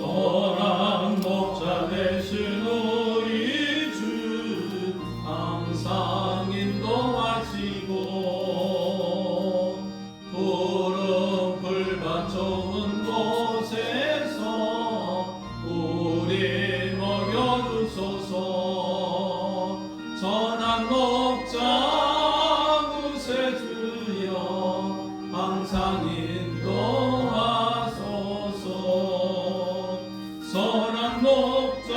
선한 목자 되신 우리 주 항상 인도하시고 푸른 풀밭 좋은 곳에서 우리 먹여주소서. 선한 목자 구세주여 항상 인도하소서. 선한 목자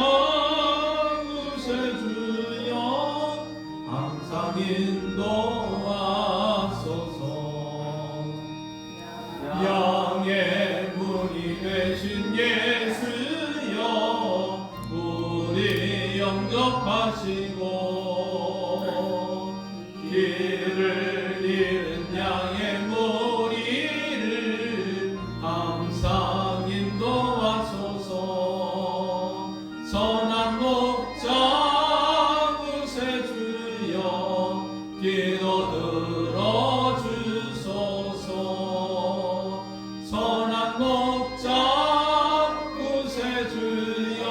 구세주여 항상 인도하소서. 양의 문이 되신 예수여 우리 영접하시고 길을 잃은 양의 무리를 항상 인도하소서. 선한 목자 구세주여 기도 들어주소서. 선한 목자 구세주여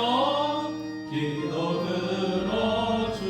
기도 들어주소서.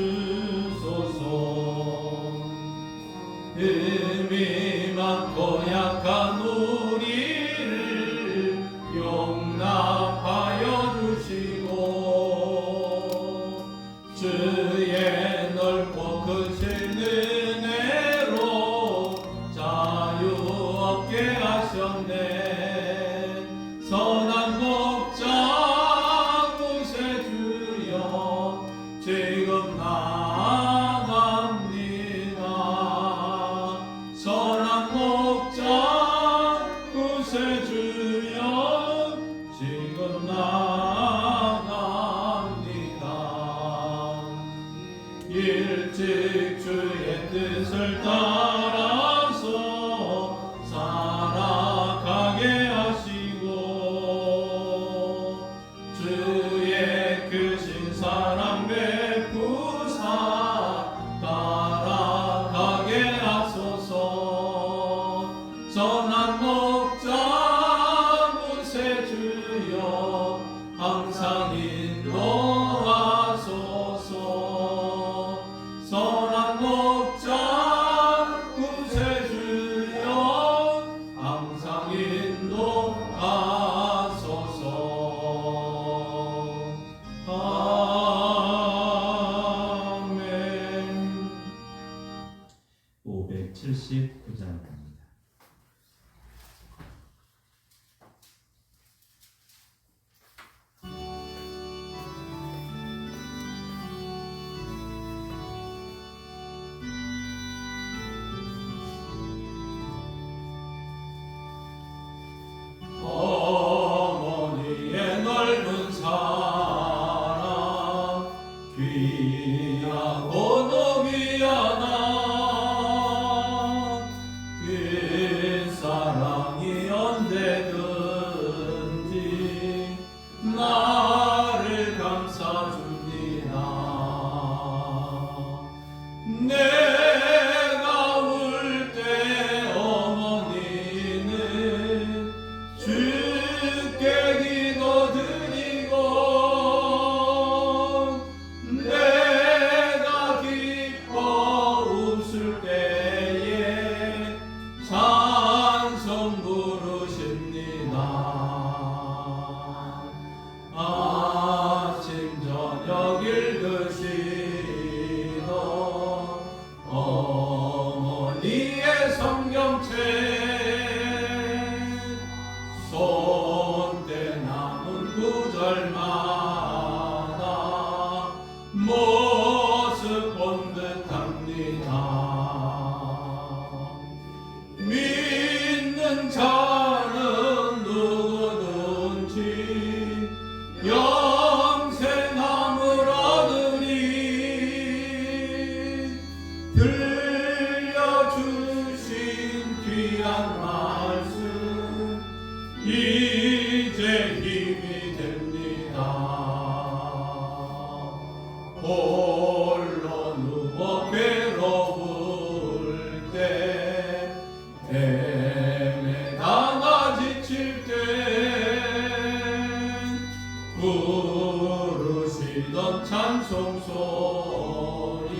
종소리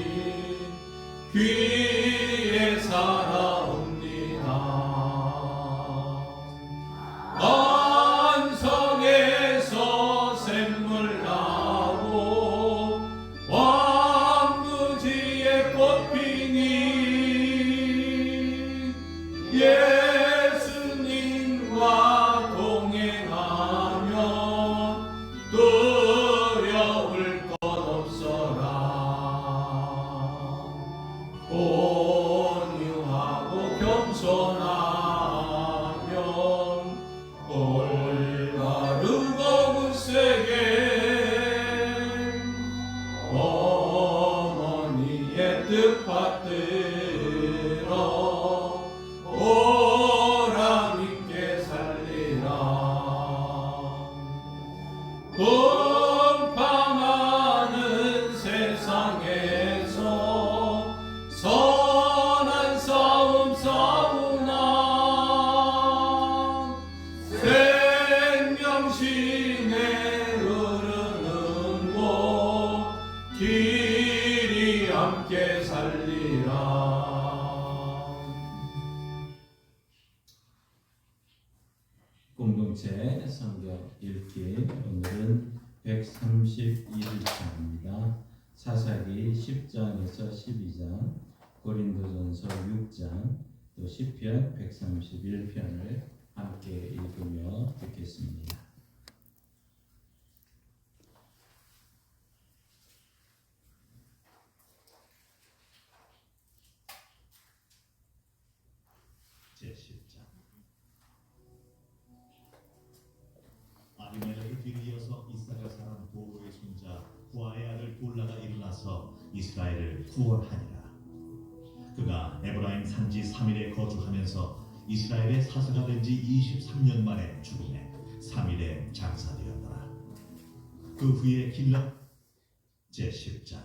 귀에 살아옵니다. 안성에서 샘물 나고 왕부지에 꽃 피니 예수님과 동행하면 두려울 것 없어라. 온유하고 겸손하면 올바르고 굳세게 어머니의 뜻 받들어 보람 있게 살리라. 공파많은 세상에서 선한 싸움 싸우나 생명신에 흐르는 곳 길이 함께 살리라. 공동체 성경 읽기 오늘은 131일차입니다. 사사기 10장에서 12장, 고린도전서 6장, 또 시편 131편을 함께 읽으며 듣겠습니다. 제10장. 아비멜렉의 뒤를 이어서 이사갈 사람 도도의 손자 부하의 아들 돌라가 일어나서 이스라엘을 구원하니라. 그가 에브라임 산지 3일에 거주하면서 이스라엘의 사사가 된 지 23년 만에 죽음에 3일에 장사되었더라. 그 후에 길라 제10장.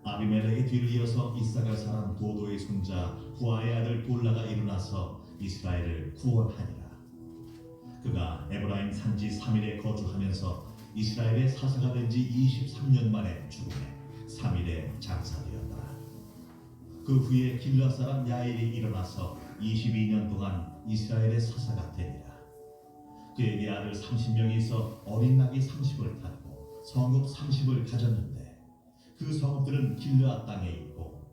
아비멜렉의 뒤를 이어서 이사갈 사람 도도의 손자 부하의 아들 돌라가 일어나서 이스라엘을 구원하니라. 그가 에브라임 산지 3일에 거주하면서 이스라엘의 사사가 된 지 23년 만에 죽음에 3일에 장사되었더라. 그 후에 길라 사람 야일이 일어나서 22년 동안 이스라엘의 사사가 되니라. 그에게 아들 30명이 있어 어린 낙이 30을 탔고 성읍 30을 가졌는데 그 성읍들은 길르앗 땅에 있고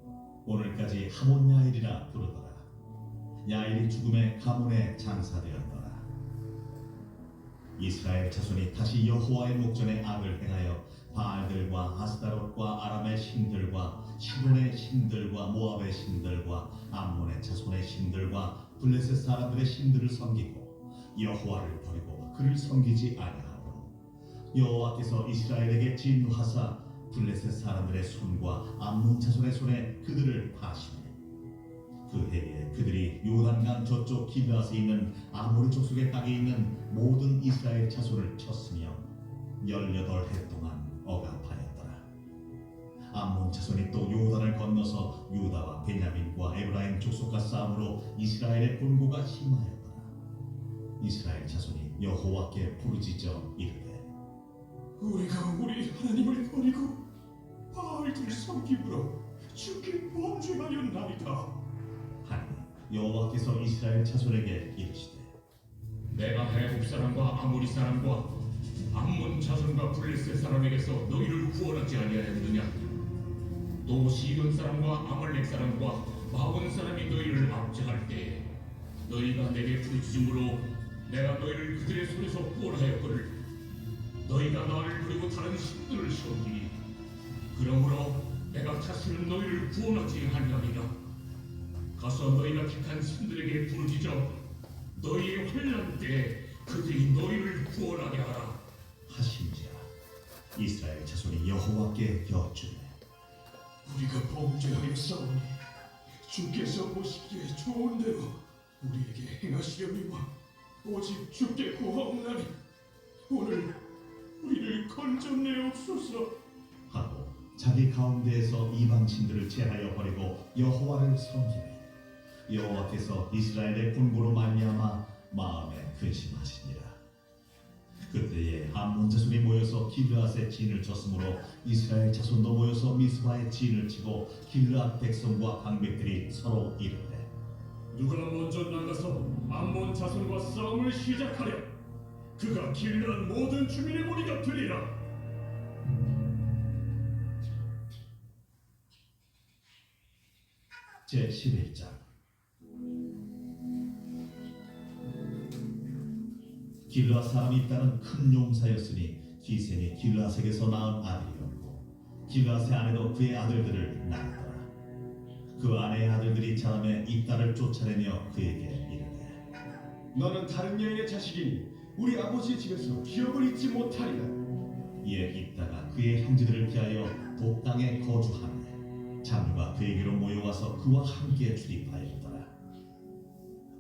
오늘까지 하몬 야일이라 부르더라. 야일이 죽음에 가문에 장사되었더라. 이스라엘 자손이 다시 여호와의 목전에 악을 행하여 바알들과 아스타롯과 아람의 신들과 시돈의 신들과 모압의 신들과 암몬의 자손의 신들과 블레셋 사람들의 신들을 섬기고 여호와를 버리고 그를 섬기지 아니하므로 여호와께서 이스라엘에게 진노하사 블레셋 사람들의 손과 암몬 자손의 손에 그들을 파시매 그 해에 그들이 요단강 저쪽 길르앗에 있는 아모리 족속의 땅에 있는 모든 이스라엘 자손을 쳤으며 18해 동안 억압하였더라. 암몬 자손이 또 요단을 건너서 유다와 베냐민과 에브라임 족속과 싸움으로 이스라엘의 본고가 심하였더라. 이스라엘 자손이 여호와께 부르짖어 이르되 우리가 우리 하나님을 버리고 바알들 섬김으로 주께 범죄하였나이다. 하니 여호와께서 이스라엘 자손에게 이르시되 내가 해국 사람과 아모리 사람과 암몬 자손과 블레셋 사람에게서 너희를 구원하지 아니하였느냐? 또 시돈 사람과 아말렉 사람과 마온 사람이 너희를 압제할 때에 너희가 내게 부르짖음으로 내가 너희를 그들의 손에서 구원하였거늘 너희가 나를 버리고 다른 신들을 섬기니 그러므로 내가 다시는 너희를 구원하지 아니하리라. 가서 너희가 택한 신들에게 부르짖어 너희의 환난 때에 그들이 너희를 구원하게 하라 하신지라. 이스라엘 자손이 여호와께 여쭈매 우리가 범죄하였사오니 주께서 보시기에 좋은 대로 우리에게 행하시려니와 오직 주께 구하옵나니 오늘 우리를 건져내옵소서. 하고 자기 가운데에서 이방 신들을 제하여 버리고 여호와를 섬기매 여호와께서 이스라엘의 본고로 말미암아 마음에 근심하시니라. 그때에 암몬 자손이 모여서 길르앗의 진을 쳤으므로 이스라엘 자손도 모여서 미스바의 진을 치고 길르앗 백성과 방백들이 서로 이르되 누가 먼저 나가서 암몬 자손과 싸움을 시작하려 그가 길르앗 모든 주민의 머리가 되리라. 제11장 길르앗 사람이 있다는 큰 용사였으니 기생이 길르앗에게서 낳은 아들이었고 길르앗의 아내도 그의 아들들을 낳았더라. 그 아내의 아들들이 자라매 입다를 쫓아내며 그에게 이르되 너는 다른 여인의 자식이니 우리 아버지의 집에서 기업을 잊지 못하리라. 이에 입다가 그의 형제들을 피하여 독당에 거주하매 장류가 그에게로 모여와서 그와 함께 출입하였더라.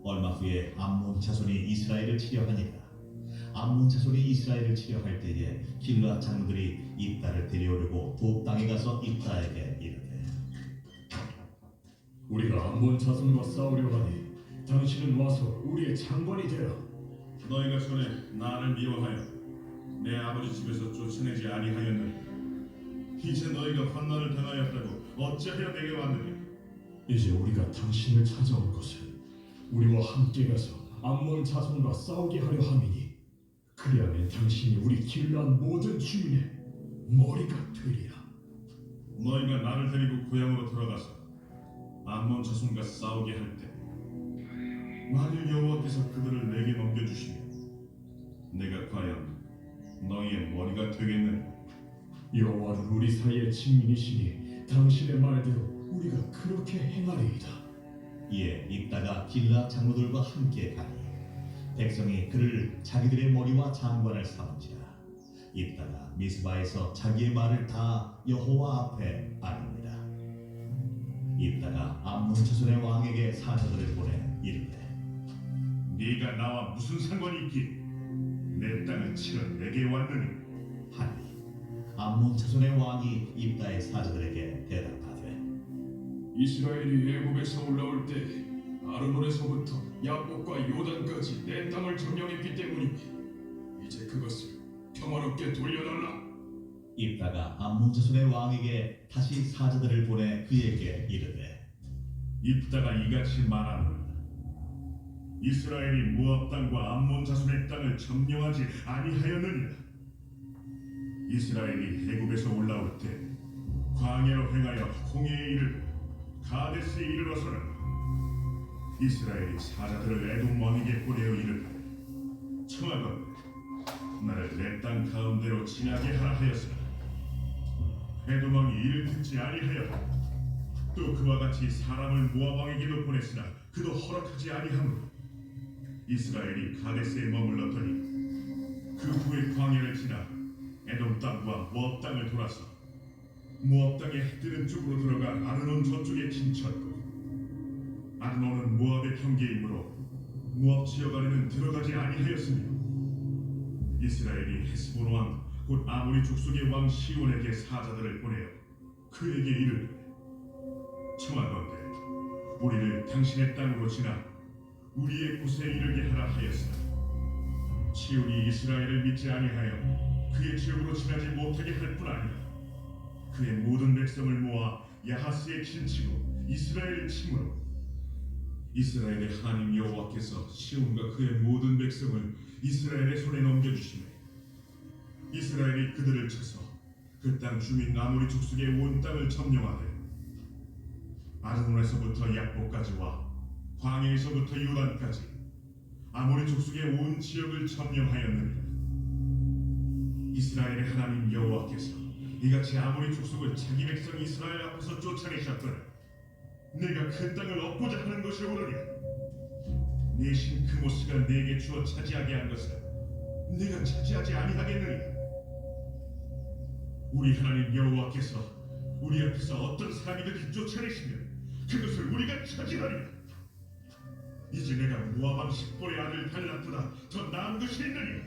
얼마 후에 암몬 자손이 이스라엘을 치려하니라. 암몬 자손이 이스라엘을 치려할 때에 길르앗 장로들이 입다를 데려오려고 독당에 가서 입다에게 이르되 우리가 암몬 자손과 싸우려 하니 당신은 와서 우리의 장관이 되라. 너희가 전에 나를 미워하여 내 아버지 집에서 쫓아내지 아니하였느냐? 이제 너희가 환난을 당하였다고 어찌하여 내게 왔느냐? 이제 우리가 당신을 찾아온 것은 우리와 함께 가서 암몬 자손과 싸우게 하려 함이니 그리하면 당신이 우리 길르앗 모든 주민의 머리가 되리라. 너희가 나를 데리고 고향으로 돌아가서 암몬 자손과 싸우게 할 때 만일 여호와께서 그들을 내게 넘겨주시면 내가 과연 너희의 머리가 되겠느냐? 여호와는 우리 사이의 친민이시니 당신의 말대로 우리가 그렇게 행하리이다. 이에 입다가 길르앗 장로들과 함께 가니 백성이 그를 자기들의 머리와 장관을 삼은지라. 입다가 미스바에서 자기의 말을 다 여호와 앞에 아닙니다. 입다가 암몬 자손의 왕에게 사자들을 보내 이르되 네가 나와 무슨 상관이 있기에 내 땅을 치러 내게 왔느냐? 하니 암몬 자손의 왕이 입다의 사자들에게 대답하되 이스라엘이 애굽에서 올라올 때 아르논에서부터 야복과 요단까지 내 땅을 점령했기 때문이니 이제 그것을 평화롭게 돌려달라. 입다가 암몬 자손의 왕에게 다시 사자들을 보내 그에게 이르되 입다가 이같이 말하노라. 이스라엘이 모압 땅과 암몬 자손의 땅을 점령하지 아니하였느냐? 이스라엘이 애굽에서 올라올 때 광야로 행하여 홍해에 이르고 가데스에 이르러서는 이스라엘이 사자들을 에돔 왕에게 보내어 이르되 청하건대 나를 내 땅 가운데로 지나게 하라 하였으나 에돔 왕이 이를 듣지 아니하여 또 그와 같이 사람을 모압 왕에게도 보냈으나 그도 허락하지 아니하므로 이스라엘이 가데스에 머물렀더니 그 후에 광야를 지나 에돔 땅과 모압 땅을 돌아서 모압 땅의 해 뜨는 쪽으로 들어가 아르논 저쪽에 진쳤고 아르논은 모압의 경계이므로 모압 지역 안에는 들어가지 아니하였으며 이스라엘이 헤스본 왕 곧 아모리 족속의 왕 시온에게 사자들을 보내어 그에게 이르되 청하건대 우리를 당신의 땅으로 지나 우리의 곳에 이르게 하라 하였으나 시온이 이스라엘을 믿지 아니하여 그의 지역으로 지나지 못하게 할 뿐 아니라 그의 모든 백성을 모아 야하스에 진치고 이스라엘을 침으로 이스라엘의 하나님 여호와께서 시온과 그의 모든 백성을 이스라엘의 손에 넘겨주시매 이스라엘이 그들을 쳐서 그 땅 주민 아모리 족속의 온 땅을 점령하되 아르논에서부터 약복까지와 광야에서부터 요단까지 아모리 족속의 온 지역을 점령하였느니라. 이스라엘의 하나님 여호와께서 이같이 아모리 족속을 자기 백성 이스라엘 앞에서 쫓아내셨더니 내가 그 땅을 얻고자 하는 것이 오르니 내 신 그모스가 내게 주어 차지하게 한 것을 내가 차지하지 아니하겠느냐? 우리 하나님 여호와께서 우리 앞에서 어떤 사람이든지 쫓아내시면 그것을 우리가 차지하리라. 이제 내가 모압 왕 십볼의 아들 발락보다 더 나은 것이 있느냐?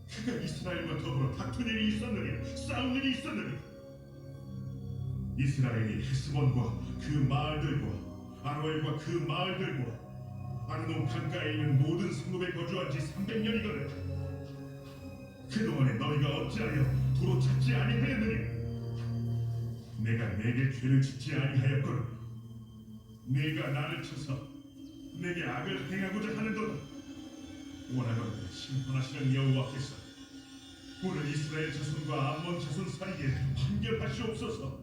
그가 이스라엘과 더불어 다툰 일이 있었느냐? 싸운 일이 있었느냐? 이스라엘이 헤스본과 그 마을들과 아로엘과 그 마을들과 아르논 강가에 있는 모든 성읍에 거주한 지 300년이거든 그동안에 너희가 어찌하여 도로 찾지 아니하였느냐? 내가 내게 죄를 짓지 아니하였거늘 네가 나를 쳐서 내게 악을 행하고자 하는도다. 원하건대 심판하시는 여호와께서 오늘 이스라엘 자손과 암몬 자손 사이에 판결하시옵소서.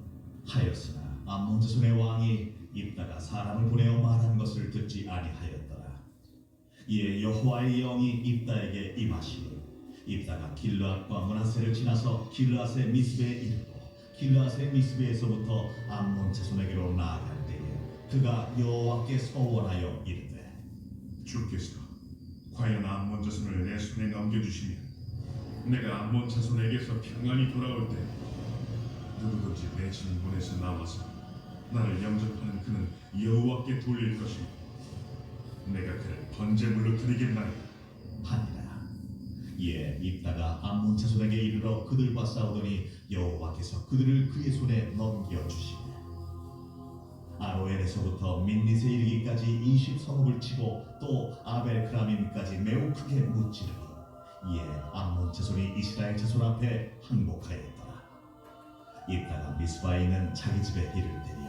하였으나 암몬 자손의 왕이 입다가 사람을 보내어 말한 것을 듣지 아니하였더라. 이에 여호와의 영이 입다에게 임하시니 입다가 길르앗과 므낫세를 지나서 길르앗의 미스베에 이르고 길르앗의 미스베에서부터 암몬 자손에게로 나아갈 때에 그가 여호와께 서원하여 이르되 주께서 과연 암몬 자손을 내 손에 넘겨주시면 내가 암몬 자손에게서 평안히 돌아올 때 누구든지 내 진군에서 나와서 나를 영접하는 그는 여호와께 돌릴 것이고 내가 그를 번제물로 드리겠나니 하니라. 이에 입다가 암몬 자손에게 이르러 그들과 싸우더니 여호와께서 그들을 그의 손에 넘겨주시니 아로엘에서부터 민닛에 이르기까지 20성읍을 치고 또 아벨크라밈까지 매우 크게 무찌르니 이에 암몬 자손이 이스라엘 자손 앞에 항복하였더라. 입다가 미스바에 있는 자기 집에 이를 때에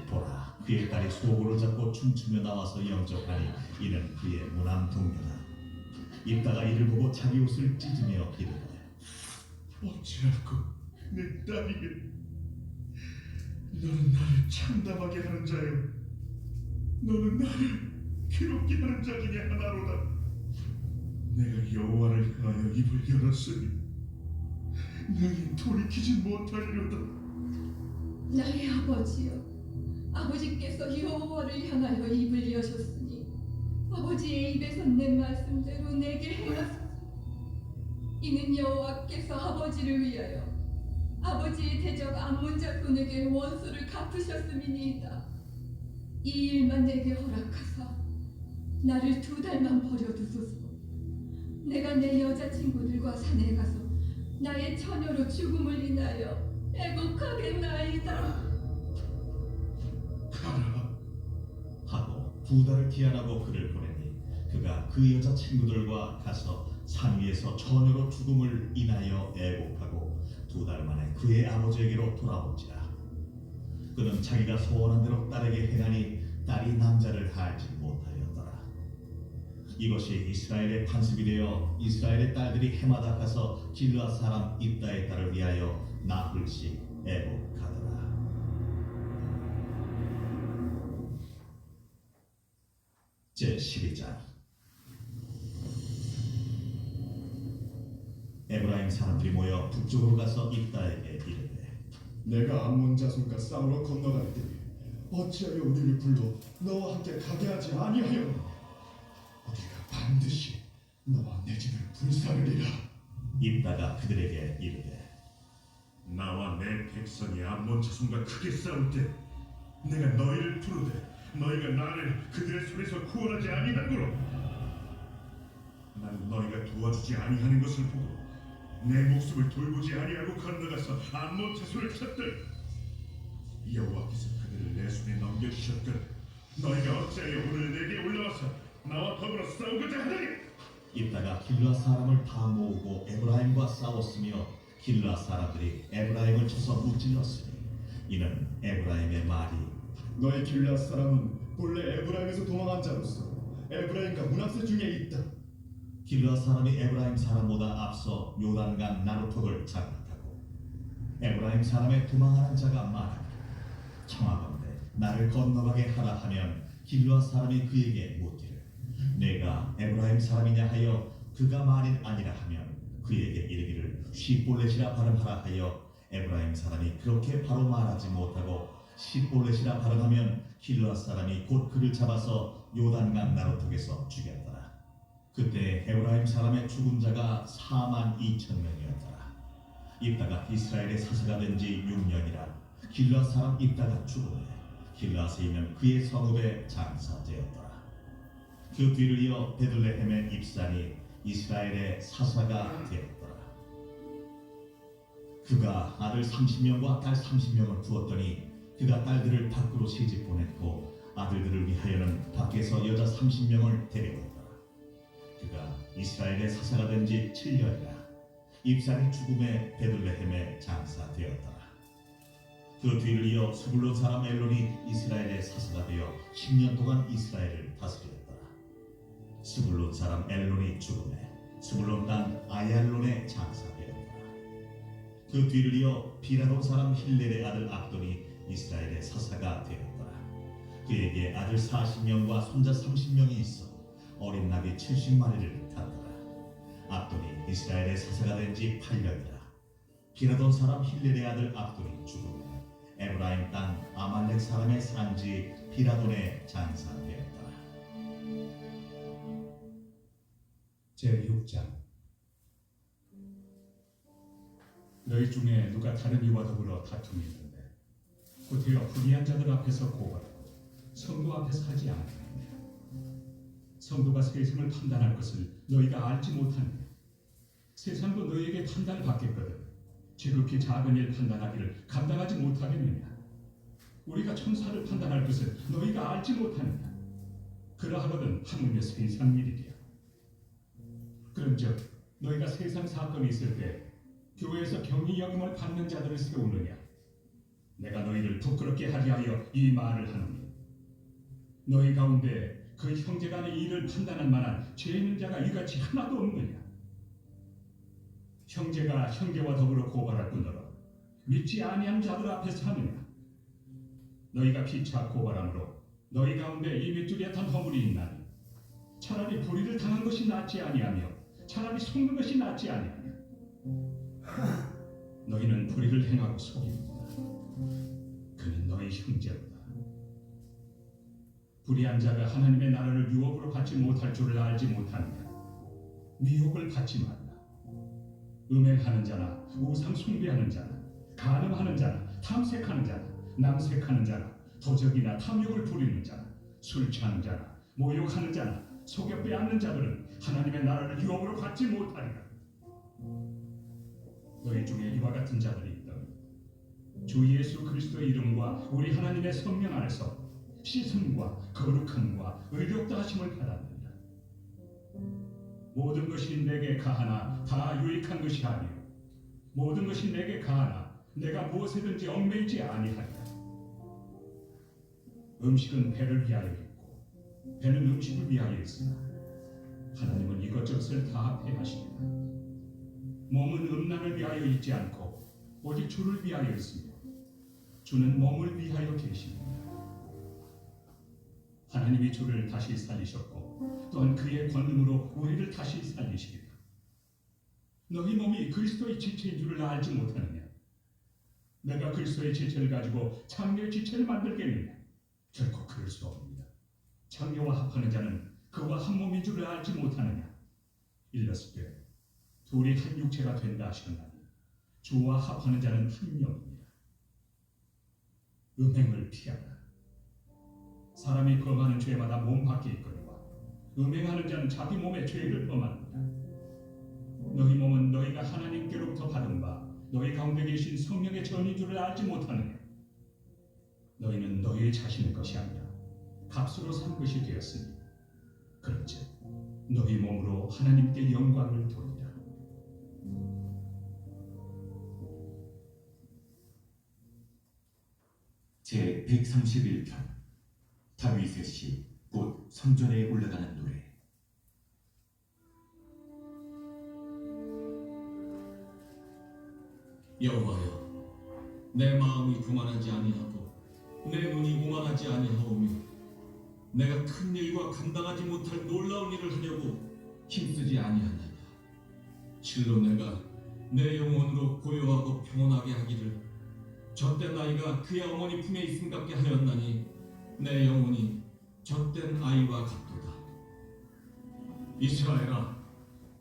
보라 그의 딸이 소고를 잡고 춤추며 나와서 영접하니 이는 그의 무남 동료다. 입다가 이를 보고 자기 옷을 찢으며 이르되 어찌하고 내 딸이게 너는 나를 참담하게 하는 자요 너는 나를 괴롭게 하는 자 중에 하나로다. 내가 여호와를 향하여 입을 열었으니 능히 돌이키지 못하리로다. 나의 아버지여, 아버지께서 여호와를 향하여 입을 여셨으니 아버지의 입에서 내 말씀대로 내게 행하소서. 이는 여호와께서 아버지를 위하여 아버지의 대적 암몬 자손에게 원수를 갚으셨음이니이다. 이 일만 내게 허락하사 나를 2달만 버려두소서. 내가 내 여자친구들과 산에 가서 나의 처녀로 죽음을 인하여 애곡하겠나이다. 가라. 하고 2달을 기한하고 그를 보내니 그가 그 여자 친구들과 가서 산 위에서 처녀로 죽음을 인하여 애곡하고 2달 만에 그의 아버지에게로 돌아온지라. 그는 자기가 소원한 대로 딸에게 행하니 딸이 남자를 알지 못하였더라. 이것이 이스라엘의 관습이 되어 이스라엘의 딸들이 해마다 가서 길르앗 사람 입다의 딸을 위하여 나흘씩 애곡하더라. 제12장 에브라임 사람들이 모여 북쪽으로 가서 입다에게 이르되 내가 암몬 자손과 싸우러 건너갈 때 어찌하여 우리를 불러 너와 함께 가게 하지 아니하였느냐? 우리가 반드시 너와 내 집을 불사르리라. 입다가 그들에게 이르되 나와 내 백성이 암몬 자손과 크게 싸울 때 내가 너희를 부르되 너희가 나를 그들의 손에서 구원하지 아니하므로 나는 너희가 도와주지 아니하는 것을 보고 내 목숨을 돌보지 아니하고 건너가서 암몬 자손을 쳤들 여호와께서 그들을 내 손에 넘겨주셨거늘 너희가 어찌하여 오늘 내게 올라와서 나와 더불어 싸우고자 하느냐? 입다가 길르앗 사람을 다 모으고 에브라임과 싸웠으며 길르앗 사람들이 에브라임을 쳐서 무찔렀으니 이는 에브라임의 말이 너희 길르앗 사람은 본래 에브라임에서 도망한 자로서 에브라임과 므낫세 중에 있다. 길르앗 사람이 에브라임 사람보다 앞서 요단강 나루턱을 장악하고 에브라임 사람의 도망하는 자가 많으니 청하건대 나를 건너가게 하라 하면 길르앗 사람이 그에게 묻기를 내가 에브라임 사람이냐 하여 그가 만일 아니라 하면 그에게 이르기를 시볼렛이라 발음하라 하여 에브라임 사람이 그렇게 바로 말하지 못하고 시볼렛이라 발음하면 길르앗 사람이 곧 그를 잡아서 요단강 나루턱에서 죽였더라. 그때 에브라임 사람의 죽은 자가 42,000명이었더라. 입다가 이스라엘의 사사가 된 지 6년이라 길르앗 사람 입다가 죽음에 길르앗에 있는 그의 성읍에 장사되었더라. 그 뒤를 이어 베들레헴의 입산이 이스라엘의 사사가 되었더라. 그가 아들 30명과 딸 30명을 두었더니 그가 딸들을 밖으로 시집 보냈고 아들들을 위하여는 밖에서 여자 30명을 데려왔더라. 그가 이스라엘의 사사가 된 지 7년이라 입산이 죽음의 베들레헴에 장사되었더라. 그 뒤를 이어 스불론 사람 엘론이 이스라엘의 사사가 되어 10년 동안 이스라엘을 다스렸더라. 스불론 사람 엘론이 죽음에 스불론 땅 아얄론에 장사되었더라. 그 뒤를 이어 비라돈 사람 힐렐의 아들 압돈이 이스라엘의 사사가 되었더라. 그에게 아들 40명과 손자 30명이 있어 어린 나귀 70마리를 갖더라. 압돈이 이스라엘의 사사가 된 지 8년이라 비라돈 사람 힐렐의 아들 압돈이 죽음에 에브라임 땅 아말렉 사람의 산지 비라돈에 장사되었더라. 제6장 너희 중에 누가 다른 이와 더불어 다툼이 있는데 곧이어 불의한 자들 앞에서 고발하고 성도 앞에서 하지 않느냐. 성도가 세상을 판단할 것을 너희가 알지 못하느냐. 세상도 너희에게 판단을 받겠거든 지극히 작은 일 판단하기를 감당하지 못하겠느냐. 우리가 천사를 판단할 것을 너희가 알지 못하느냐. 그러하거든 하물며 세상 일이랴. 그런즉 너희가 세상 사건이 있을 때 교회에서 경위 여김을 받는 자들을 세우느냐. 내가 너희를 부끄럽게 하리 하여 이 말을 하노니 너희 가운데 그 형제간의 일을 판단할 만한 죄 있는 자가 이같이 하나도 없느냐. 형제가 형제와 더불어 고발할 뿐더러 믿지 아니한 자들 앞에서 하느냐. 너희가 피차 고발함으로 너희 가운데 이 밑줄이atan 허물이 있나니 차라리 불의를 당한 것이 낫지 아니하며 차라리 속는 것이 낫지 아니하냐. 너희는 불의를 행하고 속이는구나. 그는 너희 형제로다. 불의한 자가 하나님의 나라를 유업으로 받지 못할 줄을 알지 못하느냐. 미혹을 받지 말라. 음행하는 자나 우상 숭배하는 자나 간음하는 자나 탐색하는 자나 남색하는 자나 도적이나 탐욕을 부리는 자나 술 취하는 자나 모욕하는 자나 속여 빼앗는 자들은 하나님의 나라를 유업으로 받지 못하리라. 너희 중에 이와 같은 자들이 있더니 주 예수 그리스도의 이름과 우리 하나님의 성령 안에서 씻음과 거룩함과 의롭다 하심을 받았느니라. 모든 것이 내게 가하나 다 유익한 것이 아니요 모든 것이 내게 가하나 내가 무엇에든지 얽매이지 아니하리라. 음식은 배를 위하여 있고 배는 음식을 위하여 있으나 하나님은 이것저것을 다 배하시리라. 몸은 음란을 위하여 있지 않고 오직 주를 위하여 있으며 주는 몸을 위하여 계십니다. 하나님이 주를 다시 살리셨고 또한 그의 권능으로 우리를 다시 살리시리라. 너희 몸이 그리스도의 지체인 줄을 알지 못하느냐. 내가 그리스도의 지체를 가지고 장녀의 지체를 만들겠느냐. 결코 그럴 수 없습니다. 장녀와 합하는 자는 그와 한 몸인 줄을 알지 못하느냐. 일렀을 때 둘이 한 육체가 된다 하셨나니 주와 합하는 자는 한 영입니다. 음행을 피하라. 사람이 범하는 죄마다 몸 밖에 있거니와 음행하는 자는 자기 몸의 죄를 범하느니라. 너희 몸은 너희가 하나님께로부터 받은 바 너희 가운데 계신 성령의 전인 줄을 알지 못하느냐. 너희는 너희의 자신의 것이 아니라 값으로 산 것이 되었으니 그런즉 너희 몸으로 하나님께 영광을 돌리라. 제 131편 다윗의 시, 곧 성전에 올라가는 노래. 여호와여, 내 마음이 교만하지 아니하고 내 눈이 오만하지 아니하오며 내가 큰 일과 감당하지 못할 놀라운 일을 하려고 힘쓰지 아니하나이다. 실로 내가 내 영혼으로 고요하고 평온하게 하기를 젖된 아이가 그의 어머니 품에 있음 같게 하였나니 내 영혼이 젖된 아이와 같도다. 이스라엘아,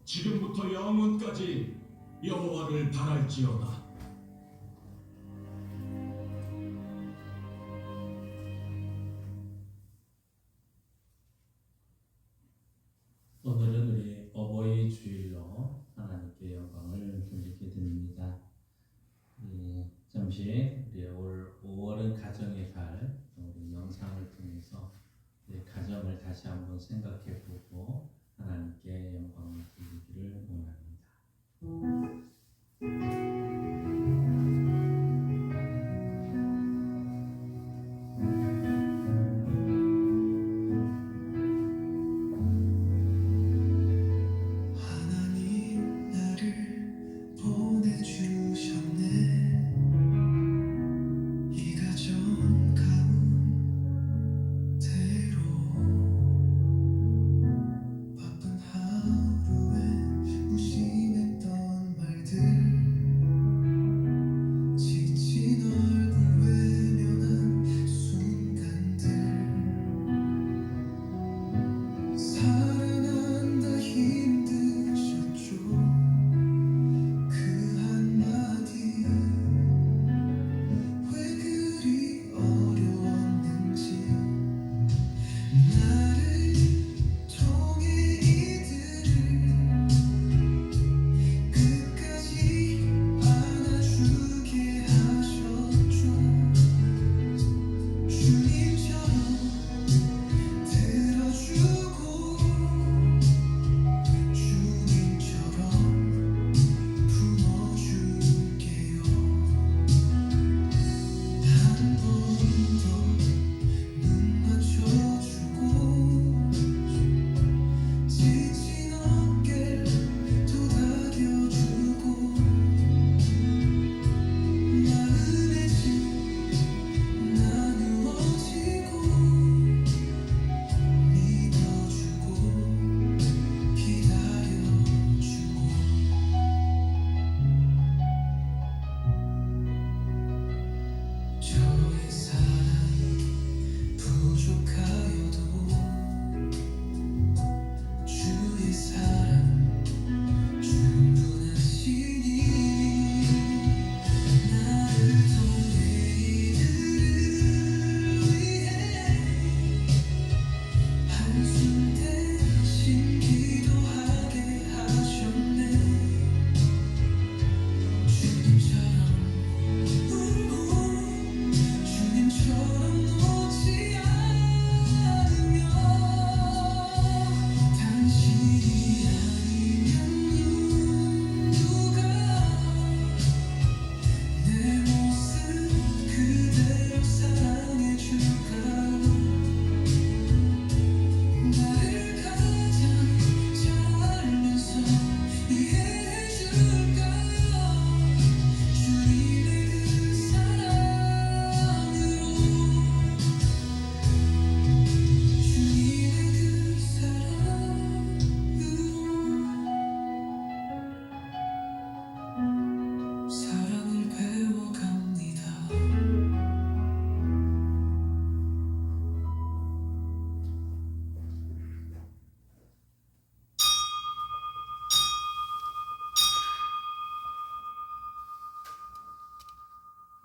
지금부터 영원까지 여호와를 바랄지어다. 오늘은 우리 어버이 주일로 하나님께 영광을 돌리게 됩니다. 잠시 우리 올 5월은 가정의 달, 우리 영상을 통해서 우리 가정을 다시 한번 생각해보고 하나님께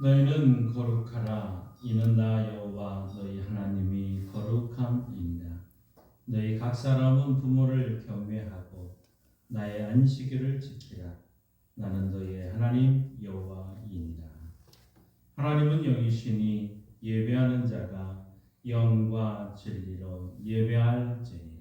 너희는 거룩하라. 이는 나 여호와 너희 하나님이 거룩함이니라. 너희 각 사람은 부모를 경외하고 나의 안식일을 지키라. 나는 너희의 하나님 여호와이니라. 하나님은 영이시니 예배하는 자가 영과 진리로 예배할지니라.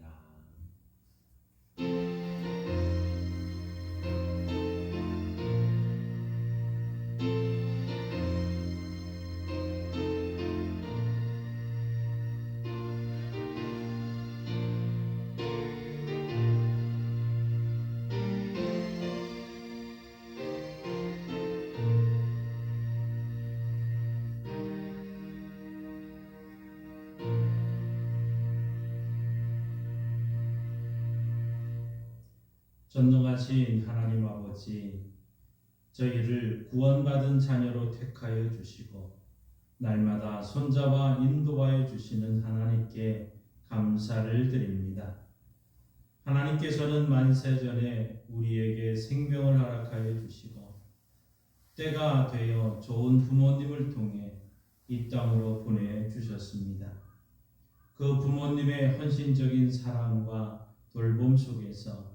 전능하신 하나님 아버지, 저희를 구원받은 자녀로 택하여 주시고 날마다 손잡아 인도하여 주시는 하나님께 감사를 드립니다. 하나님께서는 만세전에 우리에게 생명을 허락하여 주시고 때가 되어 좋은 부모님을 통해 이 땅으로 보내주셨습니다. 그 부모님의 헌신적인 사랑과 돌봄 속에서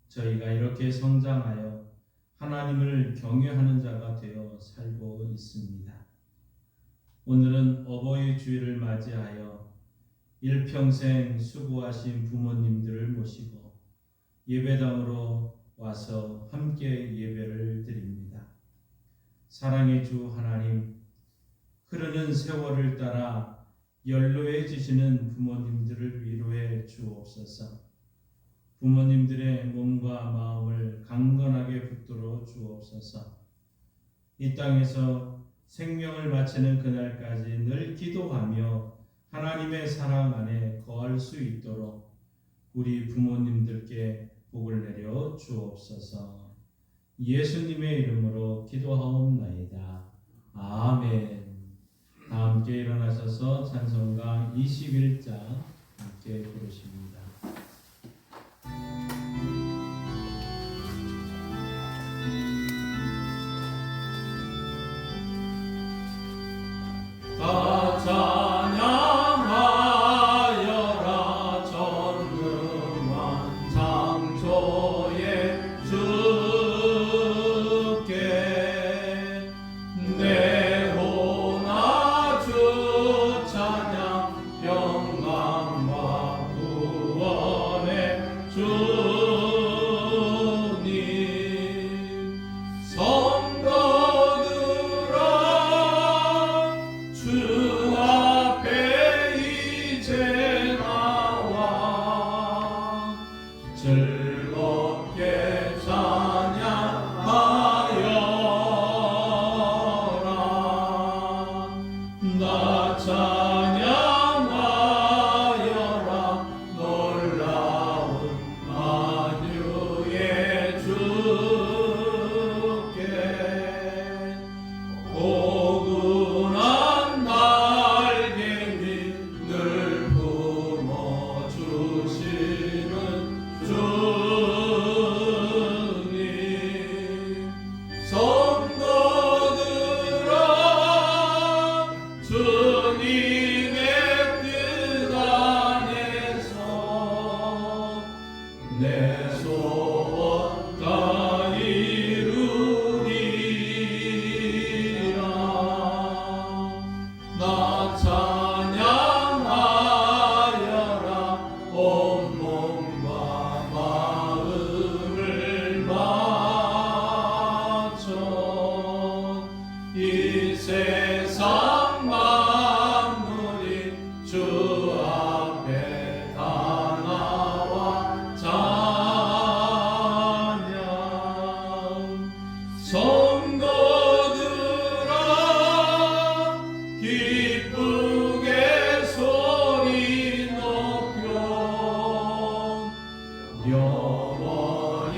저희가 이렇게 성장하여 하나님을 경외하는 자가 되어 살고 있습니다. 오늘은 어버이 주일을 맞이하여 일평생 수고하신 부모님들을 모시고 예배당으로 와서 함께 예배를 드립니다. 사랑의 주 하나님, 흐르는 세월을 따라 연로해지시는 부모님들을 위로해 주옵소서. 부모님들의 몸과 마음을 강건하게 붙들어 주옵소서. 이 땅에서 생명을 마치는 그날까지 늘 기도하며 하나님의 사랑 안에 거할 수 있도록 우리 부모님들께 복을 내려 주옵소서. 예수님의 이름으로 기도하옵나이다. 아멘. 다 함께 일어나셔서 찬송가 21자 함께 부르십니다. 다 찬양하여라. 전능한 창조의 주께 내 호나 주 찬양 영광과 구원의 주님 성도들아 주 앞에 이제 나와 즐겁게 찬양하여라. 나 찬양하여라. 놀라운 만유의 주께 포근한 날개 늘 품어주시는 주님 성도들아 주님의 뜻 안에서 내 소원 다 이루리라. 나 찬양하여라. 온몸과 마음을 바쳐 이 세상 만물이 주 앞에 다 나와 찬양. 성도들아 기쁘게 소리 높여 영원히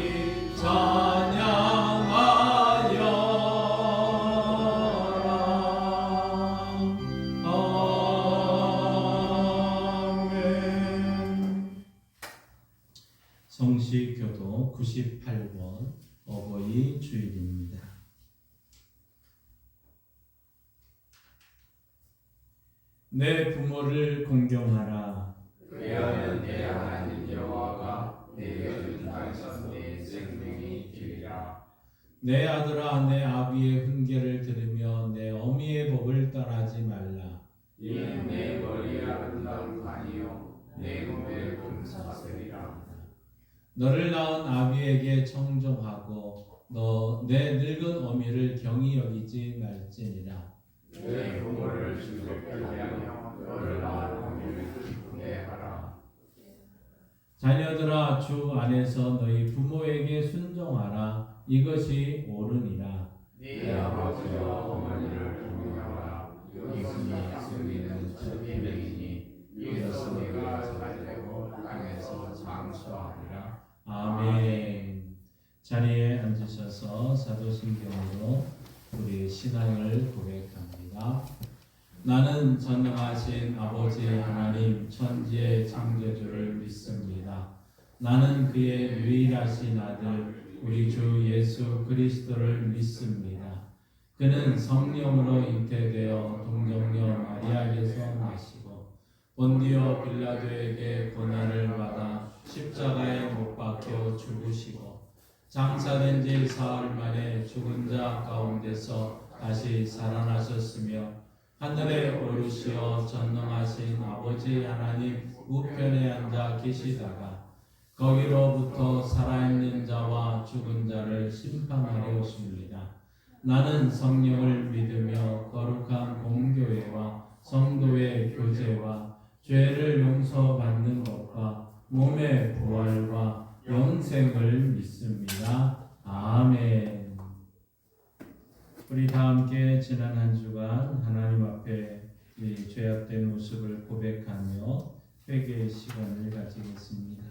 찬양하여라. 아멘. 성시교도 98번 어버이 주일입니다. 내 부모를 공경하라. 그리하여 내 하나님 여호와가 내게 준 땅에서 내 생명이 길이라. 내 아들아 내 아비의 훈계를 들으며 내 어미의 법을 떠나지 말라. 이는 내 머리의 아름다운 관이요 내 몸의 금사슬이라. 너를 낳은 아비에게 청종하고 너 내 늙은 어미를 경히 여기지 말지니라. 내 부모를 즐겁게 하며 너를 낳은 어미를 기쁘게 하라. 자녀들아 주 안에서 너희 부모에게 순종하라. 이것이 옳으니라. 네 아버지와 어머니를 공경하라. 이것은 약속이는 첫 계명이니 이것은 네가 잘되고 땅에서 장수하리라. 아멘. 자리에 앉으셔서 사도신경으로 우리 신앙을 고백합니다. 나는 전능하신 아버지 하나님 천지의 창조주를 믿습니다. 나는 그의 유일하신 아들 우리 주 예수 그리스도를 믿습니다. 그는 성령으로 잉태되어 동정녀 마리아에게서 나시고 본디오 빌라도에게 고난을 받아 십자가에 못 박혀 죽으시고 장사된 지 사흘 만에 죽은 자 가운데서 다시 살아나셨으며 하늘에 오르시어 전능하신 아버지 하나님 우편에 앉아 계시다가 거기로부터 살아있는 자와 죽은 자를 심판하려 오십니다. 나는 성령을 믿으며 거룩한 공교회와 성도의 교제와 죄를 용서받는 것과 몸의 부활과 영생을 믿습니다. 아멘. 우리 다 함께 지난 한 주간 하나님 앞에 우리 죄악된 모습을 고백하며 회개의 시간을 가지겠습니다.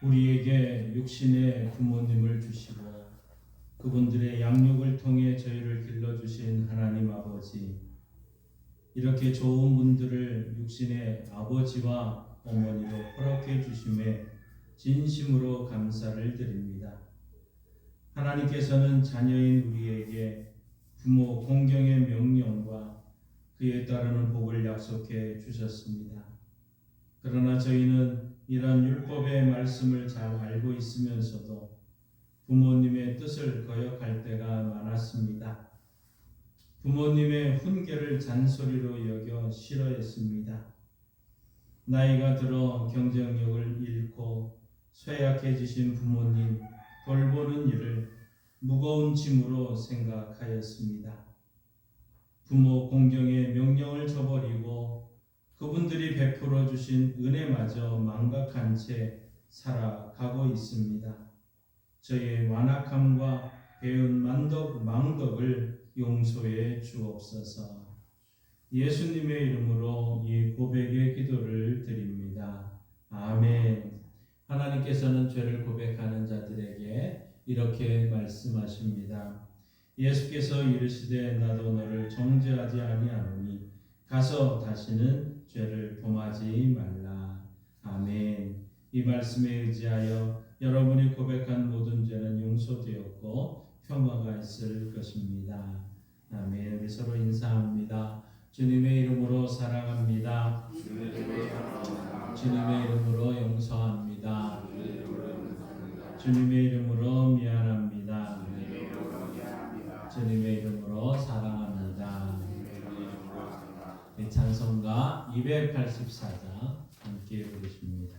우리에게 육신의 부모님을 주시고 그분들의 양육을 통해 저희를 길러주신 하나님 아버지, 이렇게 좋은 분들을 육신의 아버지와 어머니로 허락해 주심에 진심으로 감사를 드립니다. 하나님께서는 자녀인 우리에게 부모 공경의 명령과 그에 따르는 복을 약속해 주셨습니다. 그러나 저희는 이러한 율법의 말씀을 잘 알고 있으면서도 부모님의 뜻을 거역할 때가 많았습니다. 부모님의 훈계를 잔소리로 여겨 싫어했습니다. 나이가 들어 경쟁력을 잃고 쇠약해지신 부모님 돌보는 일을 무거운 짐으로 생각하였습니다. 부모 공경의 명령을 저버리고 그분들이 베풀어 주신 은혜마저 망각한 채 살아가고 있습니다. 저희의 완악함과 배운 망덕을 용서해 주옵소서. 예수님의 이름으로 이 고백의 기도를 드립니다. 아멘. 하나님께서는 죄를 고백하는 자들에게 이렇게 말씀하십니다. 예수께서 이르시되 나도 너를 정죄하지 아니하노니 가서 다시는 죄를 범하지 말라. 아멘. 이 말씀에 의지하여 여러분이 고백한 모든 죄는 용서되었고 평화가 있을 것입니다. 아멘. 우리 서로 인사합니다. 주님의 이름으로 사랑합니다. 주님의 이름으로 용서합니다. 주님의 이름으로 미안합니다. 주님의 이름으로 사랑합니다. 찬송가 284장 함께 부르십니다.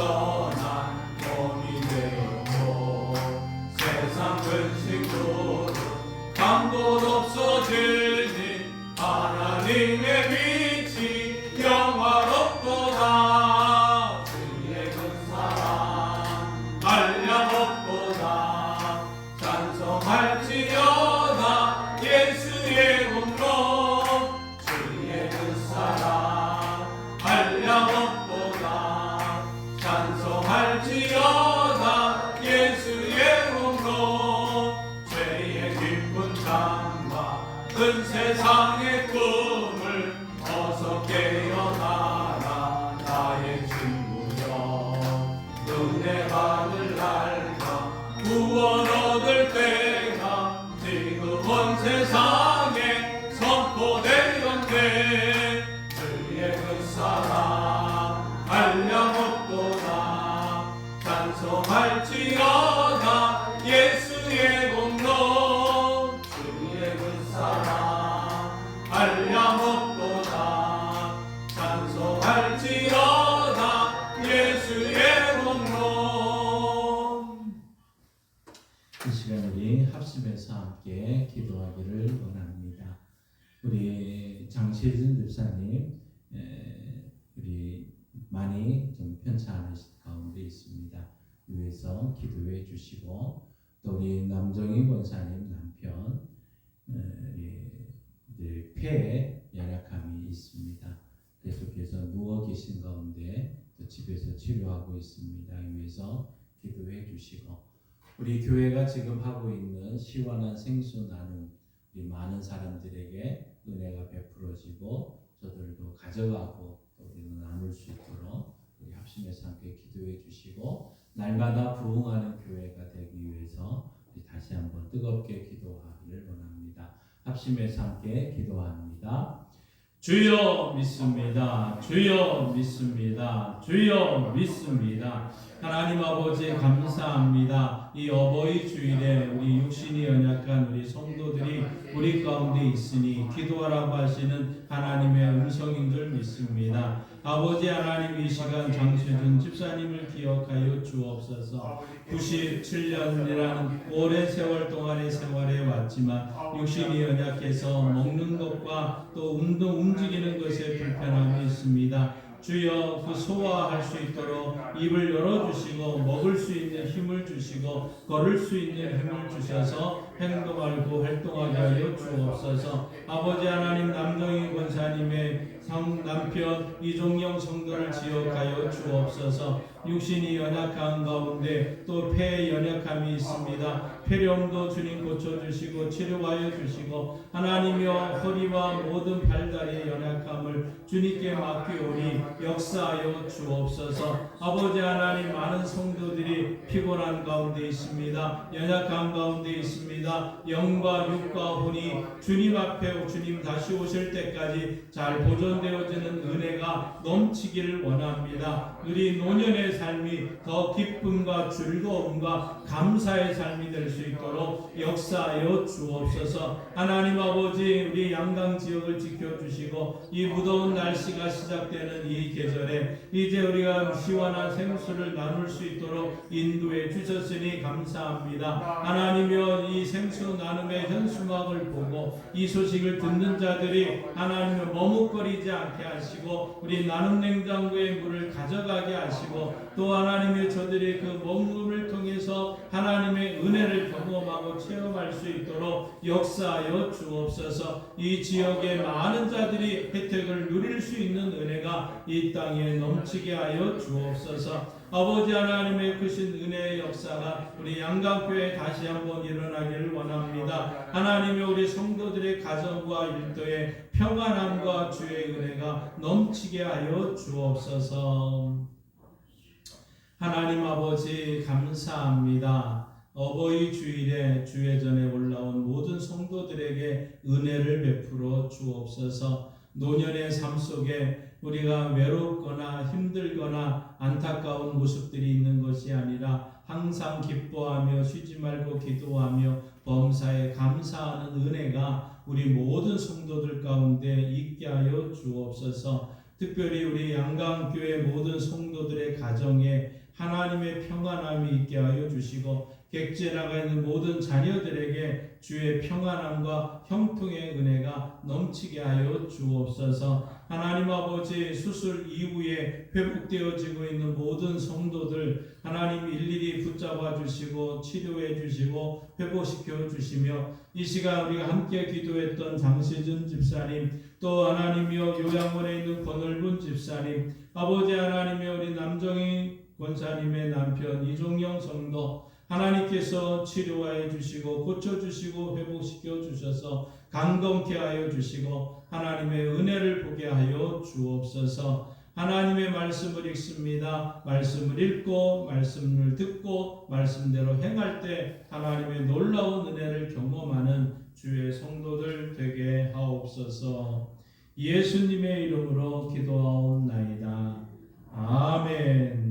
선한 몸이 되었고 세상 근심으로 감곳 없어지니 하나님의 빛이 영화롭도다. 주의 그 사랑 한량없도다. 찬송할지어다 예수의 공로. 주의 그 사랑 한량없도다. 찬송할지어다 예수의 공로. 죄의 깊은 잠과 큰 세상의 꿈을 어서 깨어나라 나의 친구여. 은혜 받을 날과 구원 얻을 때가 지금 온 세상에 선포되건대. 주의 그 사랑 한량없도다. 찬송할지어다 예수의 공로. 주의 그 사랑 한량없도다. 찬송할지어다 예수의 공로. 이 시간 우리 합심해서 함께 기도하기를 원합니다. 우리 장시진 집사님 우리 많이 좀 편치 않으신 가운데 있습니다. 위에서 기도해 주시고 또 우리 남정희 권사님 남편 이제 폐에 연약함이 있습니다. 계속해서 누워 계신 가운데 또 집에서 치료하고 있습니다. 위에서 기도해 주시고 우리 교회가 지금 하고 있는 시원한 생수 나눔 우리 많은 사람들에게 은혜가 베풀어지고 저들도 가져가고 또 우리는 나눌 수 있도록 우리 합심해서 함께 기도해 주시고 날마다 부흥하는 교회가 되기 위해서 우리 다시 한번 뜨겁게 기도하기를 원합니다. 합심해서 함께 기도합니다. 주여 믿습니다. 주여 믿습니다. 주여 믿습니다. 하나님 아버지 감사합니다. 이 어버이 주일에 우리 육신이 연약한 우리 성도들이 우리 가운데 있으니 기도하라고 하시는 하나님의 음성인 줄 믿습니다. 아버지 하나님 이 시간 장세준 집사님을 기억하여 주옵소서. 97년이라는 오랜 세월 동안의 세월에 왔지만 육신이 연약해서 먹는 것과 또 움직이는 것에 불편함이 있습니다. 주여 그 소화할 수 있도록 입을 열어주시고 먹을 수 있는 힘을 주시고 걸을 수 있는 힘을 주셔서 행동하고 활동하게 하여 주옵소서. 아버지 하나님 남정희 권사님의 남편 이종영 성도를 기억하여 주옵소서. 육신이 연약한 가운데 또 폐에 연약함이 있습니다. 폐렴도 주님 고쳐주시고 치료하여 주시고 하나님여 허리와 모든 발다리의 연약함을 주님께 맡기오니 역사하여 주옵소서. 아버지 하나님 많은 성도들이 피곤한 가운데 있습니다. 연약한 가운데 있습니다. 영과 육과 혼이 주님 앞에 주님 다시 오실 때까지 잘 보존되어지는 은혜가 넘치기를 원합니다. 우리 노년의 삶이 더 기쁨과 즐거움과 감사의 삶이 될 수 있도록 역사하여 주옵소서. 하나님 아버지 우리 양강 지역을 지켜주시고 이 무더운 날씨가 시작되는 이 계절에 이제 우리가 시원한 생수를 나눌 수 있도록 인도해 주셨으니 감사합니다. 하나님여 이 생수 나눔의 현수막을 보고 이 소식을 듣는 자들이 하나님여 머뭇거리지 않게 하시고 우리 나눔 냉장고의 물을 가져가게 하시고 또 하나님의 저들이 그 먹물을 통해서 하나님의 은혜를 경험하고 체험할 수 있도록 역사하여 주옵소서. 이 지역의 많은 자들이 혜택을 누릴 수 있는 은혜가 이 땅에 넘치게 하여 주옵소서. 아버지 하나님의 크신 은혜의 역사가 우리 양강교회에 다시 한번 일어나기를 원합니다. 하나님의 우리 성도들의 가정과 일터에 평안함과 주의 은혜가 넘치게 하여 주옵소서. 하나님 아버지 감사합니다. 어버이 주일에 주회전에 올라온 모든 성도들에게 은혜를 베풀어 주옵소서. 노년의 삶 속에 우리가 외롭거나 힘들거나 안타까운 모습들이 있는 것이 아니라 항상 기뻐하며 쉬지 말고 기도하며 범사에 감사하는 은혜가 우리 모든 성도들 가운데 있게 하여 주옵소서. 특별히 우리 양강교회 모든 성도들의 가정에 하나님의 평안함이 있게 하여 주시고 객지에 나가 있는 모든 자녀들에게 주의 평안함과 형통의 은혜가 넘치게 하여 주옵소서. 하나님 아버지, 수술 이후에 회복되어지고 있는 모든 성도들 하나님 일일이 붙잡아 주시고 치료해 주시고 회복시켜 주시며 이 시간 우리가 함께 기도했던 장시준 집사님, 또 하나님이여 요양원에 있는 권을분 집사님, 아버지 하나님이여 우리 남정희 권사님의 남편 이종영 성도 하나님께서 치료하여 주시고 고쳐주시고 회복시켜 주셔서 강건케 하여 주시고 하나님의 은혜를 보게 하여 주옵소서. 하나님의 말씀을 읽습니다. 말씀을 읽고 말씀을 듣고 말씀대로 행할 때 하나님의 놀라운 은혜를 경험하는 주의 성도들 되게 하옵소서. 예수님의 이름으로 기도하옵나이다. 아멘.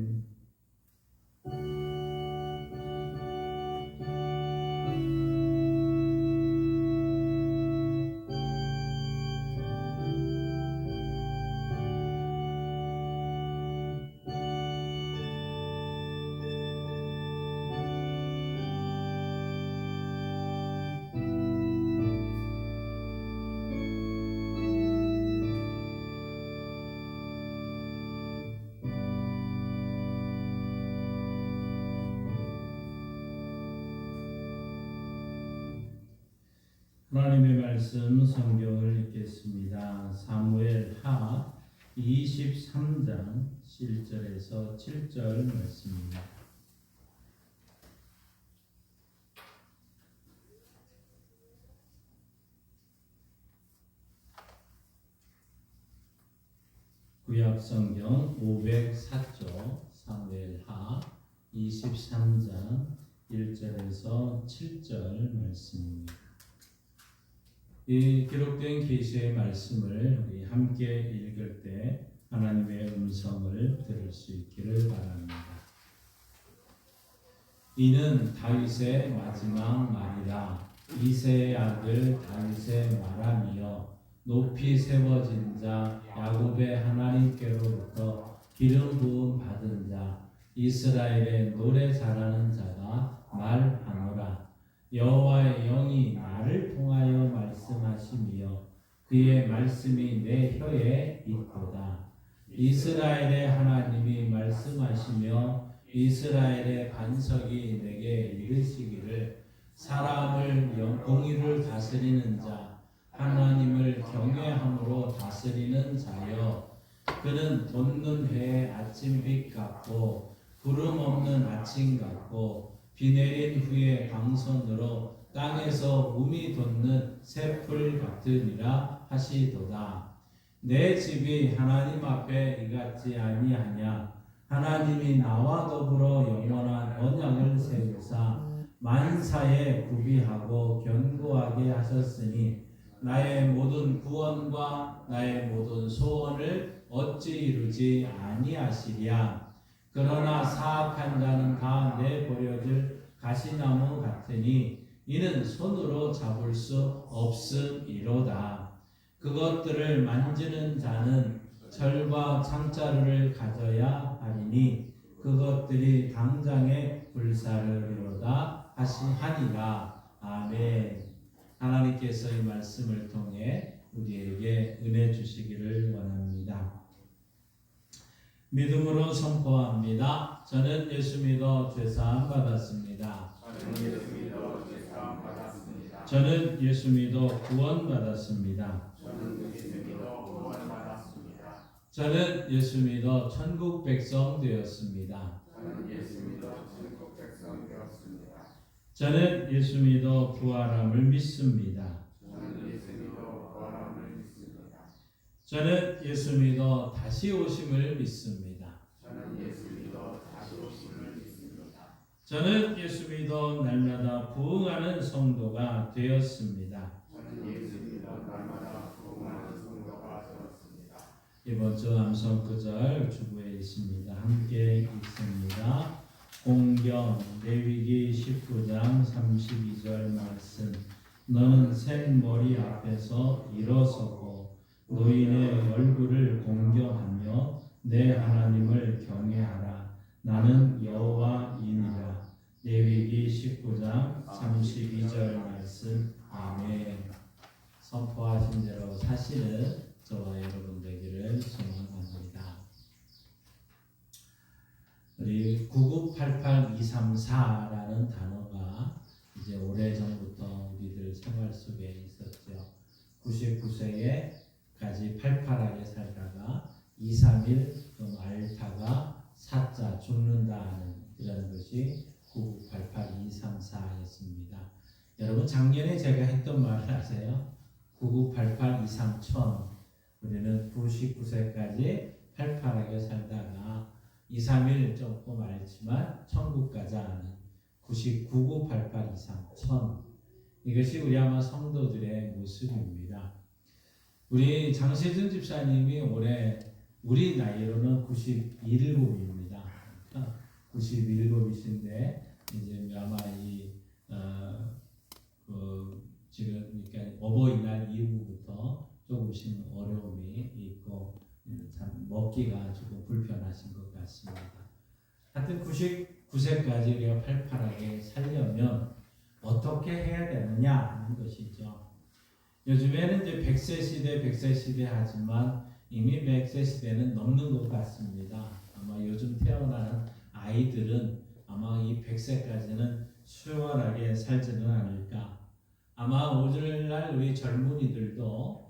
하나님의 말씀 성경을 읽겠습니다. 사무엘 하 23장 1절에서 7절 말씀입니다. 구약 성경 504조 사무엘 하 23장 1절에서 7절 말씀입니다. 이 기록된 계시의 말씀을 우리 함께 읽을 때 하나님의 음성을 들을 수 있기를 바랍니다. 이는 다윗의 마지막 말이라. 이새의 아들 다윗의 말함이여 높이 세워진 자 야곱의 하나님께로부터 기름 부음 받은 자 이스라엘의 노래 잘하는 자가 말하노라. 여호와의 영이 나를 통하여 말씀하시며 그의 말씀이 내 혀에 있도다. 이스라엘의 하나님이 말씀하시며 이스라엘의 반석이 내게 이르시기를 사람을 공의를 다스리는 자 하나님을 경외함으로 다스리는 자여 그는 돋는 해의 아침빛 같고 구름 없는 아침 같고 비 내린 후에 광선으로 땅에서 우미 돋는 새풀 같으니라 하시도다. 내 집이 하나님 앞에 이같지 아니하냐. 하나님이 나와 더불어 영원한 언약을 세우사 만사에 구비하고 견고하게 하셨으니 나의 모든 구원과 나의 모든 소원을 어찌 이루지 아니하시랴. 그러나 사악한 자는 다 내버려질 가시나무 같으니 이는 손으로 잡을 수 없음이로다. 그것들을 만지는 자는 철과 창자루를 가져야 하리니 그것들이 당장에 불사르리로다 하니라. 아멘. 하나님께서 이 말씀을 통해 우리에게 은혜 주시기를 원합니다. 믿음으로 선포합니다. 저는 예수 믿어 죄사함 받았습니다. 저는 예수 믿어 구원 받았습니다. 저는 예수 믿어 천국 백성 되었습니다. 저는 예수 믿어 부활함을 믿습니다. 저는 예수 믿어 다시 오심을 믿습니다. 저는 예수 믿어 날마다 부흥하는 성도가 되었습니다. 이번 주 암송 구절 주부에 있습니다. 함께 읽습니다. 공경 레위기 19장 32절 말씀. 너는 샘 머리 앞에서 일어서고 노인의 얼굴을 공경하며 내 하나님을 경외하라. 나는 여호와이니라. 레위기 19장 32절 말씀. 아멘. 선포하신 대로 사실은 저와 여러분 되기를 소망합니다. 우리 9988234라는 단어가 이제 오래전부터 우리들 생활 속에 있었죠. 99세에까지 팔팔하게 살다가 2, 3일 좀 앓다가 사자 죽는다 하는 그런 것이 9988234였습니다. 여러분 작년에 제가 했던 말을 아세요? 998823000 우리는 99세까지 팔팔하게 살다가 2, 3일 조금 앓지만 천국 가자 하는 998823000 이것이 우리 아마 성도들의 모습입니다. 우리 장세준 집사님이 올해 우리 나이로는 97입니다. 97이신데 이제 아마 지금 그러니까 어버이날 이후부터 조금씩 어려움이 있고 참 먹기가 조금 불편하신 것 같습니다. 하여튼 99세까지 우리가 팔팔하게 살려면 어떻게 해야 되느냐 하는 것이죠. 요즘에는 이제 100세 시대 하지만 이미 100세 시대는 넘는 것 같습니다. 아마 요즘 태어나는 아이들은 아마 이 100세까지는 수월하게 살지는 않을까. 아마 오늘날 우리 젊은이들도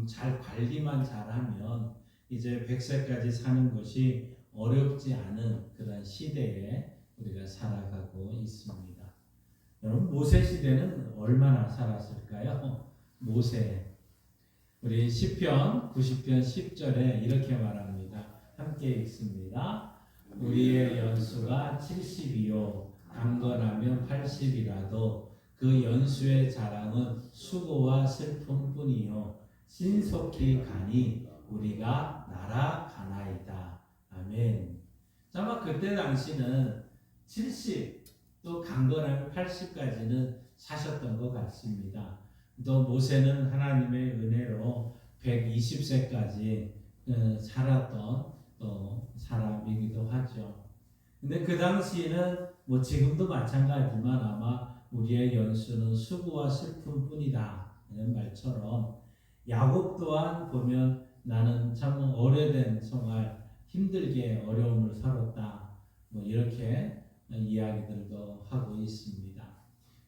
잘 관리만 잘하면 이제 100세까지 사는 것이 어렵지 않은 그런 시대에 우리가 살아가고 있습니다. 여러분 모세 시대는 얼마나 살았을까요? 모세 우리 시편 90편 10절에 이렇게 말합니다. 함께 읽습니다. 우리의 연수가 70이요 강건하면 80이라도 그 연수의 자랑은 수고와 슬픔뿐이요 신속히 가니 우리가 날아가나이다. 아멘. 아마 그때 당시는 70 또 강건하면 80까지는 사셨던 것 같습니다. 또 모세는 하나님의 은혜로 120세까지 살았던 또 사람이기도 하죠. 근데 그 당시에는 뭐 지금도 마찬가지지만 아마 우리의 연수는 수고와 슬픔뿐이다 이런 말처럼 야곱 또한 보면 나는 참 오래된 생활 힘들게 어려움을 살았다 뭐 이렇게 이야기들도 하고 있습니다.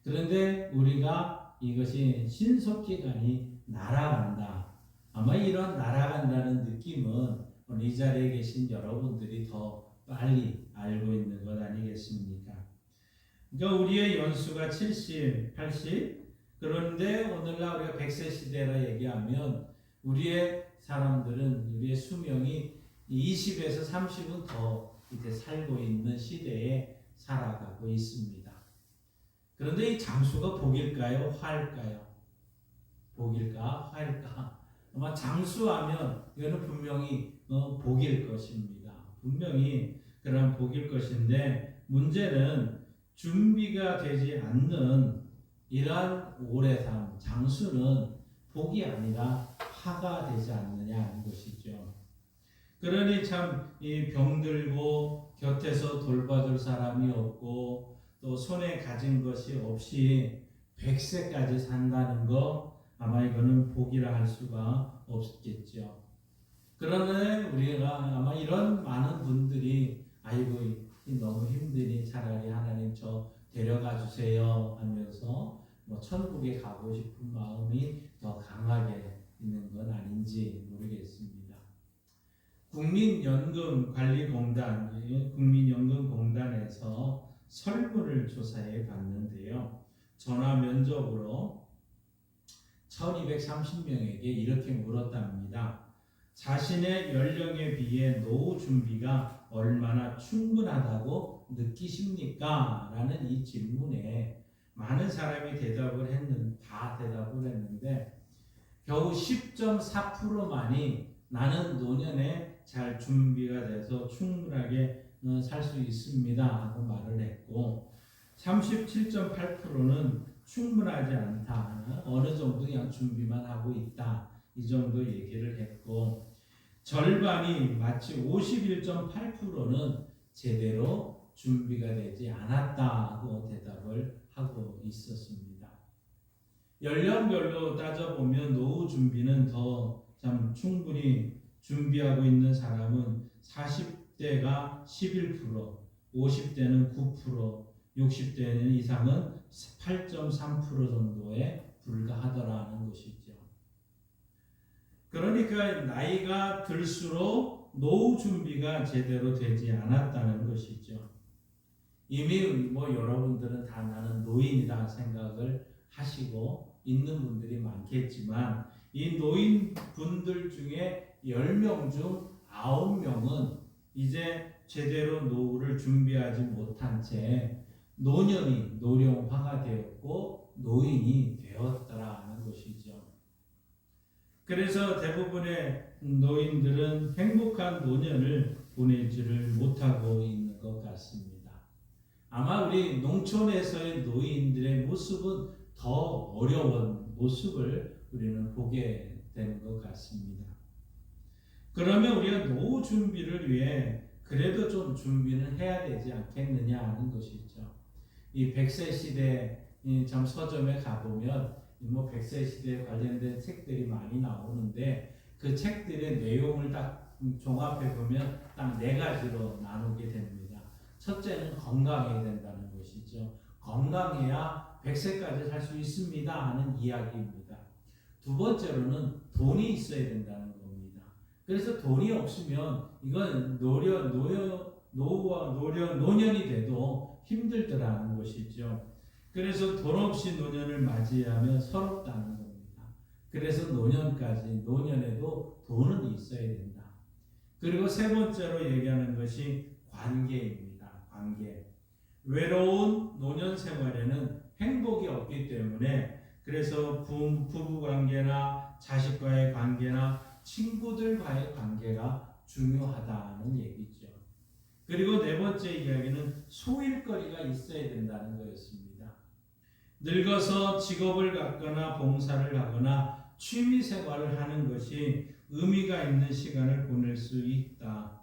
그런데 우리가 이것이 신속기간이 날아간다. 아마 이런 날아간다는 느낌은 오늘 이 자리에 계신 여러분들이 더 빨리 알고 있는 것 아니겠습니까? 그러니까 우리의 연수가 70, 80 그런데 오늘날 우리가 100세 시대라 얘기하면 우리의 사람들은 우리의 수명이 20에서 30은 더 이제 살고 있는 시대에 살아가고 있습니다. 그런데 이 장수가 복일까요? 화일까요? 복일까? 화일까? 아마 장수하면 이거는 분명히 복일 것입니다. 분명히 그런 복일 것인데 문제는 준비가 되지 않는 이러한 오래 삶, 장수는 복이 아니라 화가 되지 않느냐 하는 것이죠. 그러니 참 이 병들고 곁에서 돌봐줄 사람이 없고 또 손에 가진 것이 없이 100세까지 산다는 거 아마 이거는 복이라 할 수가 없겠죠. 그러나 우리가 아마 이런 많은 분들이 아이고 너무 힘드니 차라리 하나님 저 데려가 주세요 하면서 뭐 천국에 가고 싶은 마음이 더 강하게 있는 건 아닌지 모르겠습니다. 국민연금관리공단에서 설문을 조사해 봤는데요. 전화 면접으로 1230명에게 이렇게 물었답니다. 자신의 연령에 비해 노후 준비가 얼마나 충분하다고 느끼십니까? 라는 이 질문에 많은 사람이 다 대답을 했는데 겨우 10.4%만이 나는 노년에 잘 준비가 돼서 충분하게 살 수 있습니다 하고 말을 했고 37.8%는 충분하지 않다. 어느 정도 그냥 준비만 하고 있다. 이 정도 얘기를 했고 절반이 마치 51.8%는 제대로 준비가 되지 않았다고 대답을 하고 있었습니다. 연령별로 따져보면 노후 준비는 더 참 충분히 준비하고 있는 사람은 40대가 11%, 50대는 9%, 60대는 이상은 8.3% 정도에 불과하더라는 것이죠. 그러니까 나이가 들수록 노후 준비가 제대로 되지 않았다는 것이죠. 이미 여러분들은 다 나는 노인이라 생각을 하시고 있는 분들이 많겠지만 이 노인분들 중에 10명 중 9명은 이제 제대로 노후를 준비하지 못한 채 노령화가 되었고 노인이 되었더라는 것이죠. 그래서 대부분의 노인들은 행복한 노년을 보내지를 못하고 있는 것 같습니다. 아마 우리 농촌에서의 노인들의 모습은 더 어려운 모습을 우리는 보게 되는 것 같습니다. 그러면 우리가 노후 준비를 위해 그래도 좀 준비는 해야 되지 않겠느냐 하는 것이죠. 이 100세 시대 참 서점에 가보면 100세 시대에 관련된 책들이 많이 나오는데 그 책들의 내용을 딱 종합해 보면 딱 4가지로 나누게 됩니다. 첫째는 건강해야 된다는 것이죠. 건강해야 100세까지 살 수 있습니다 하는 이야기입니다. 두 번째로는 돈이 있어야 된다는 겁니다. 그래서 돈이 없으면 이건 노후와 노년이 돼도 힘들더라는 것이죠. 그래서 돈 없이 노년을 맞이하면 서럽다는 겁니다. 그래서 노년에도 돈은 있어야 된다. 그리고 세 번째로 얘기하는 것이 관계입니다. 관계. 외로운 노년 생활에는 행복이 없기 때문에 그래서 부부 관계나 자식과의 관계나 친구들과의 관계가 중요하다는 얘기죠. 그리고 네 번째 이야기는 소일거리가 있어야 된다는 거였습니다. 늙어서 직업을 갖거나 봉사를 하거나 취미 생활을 하는 것이 의미가 있는 시간을 보낼 수 있다.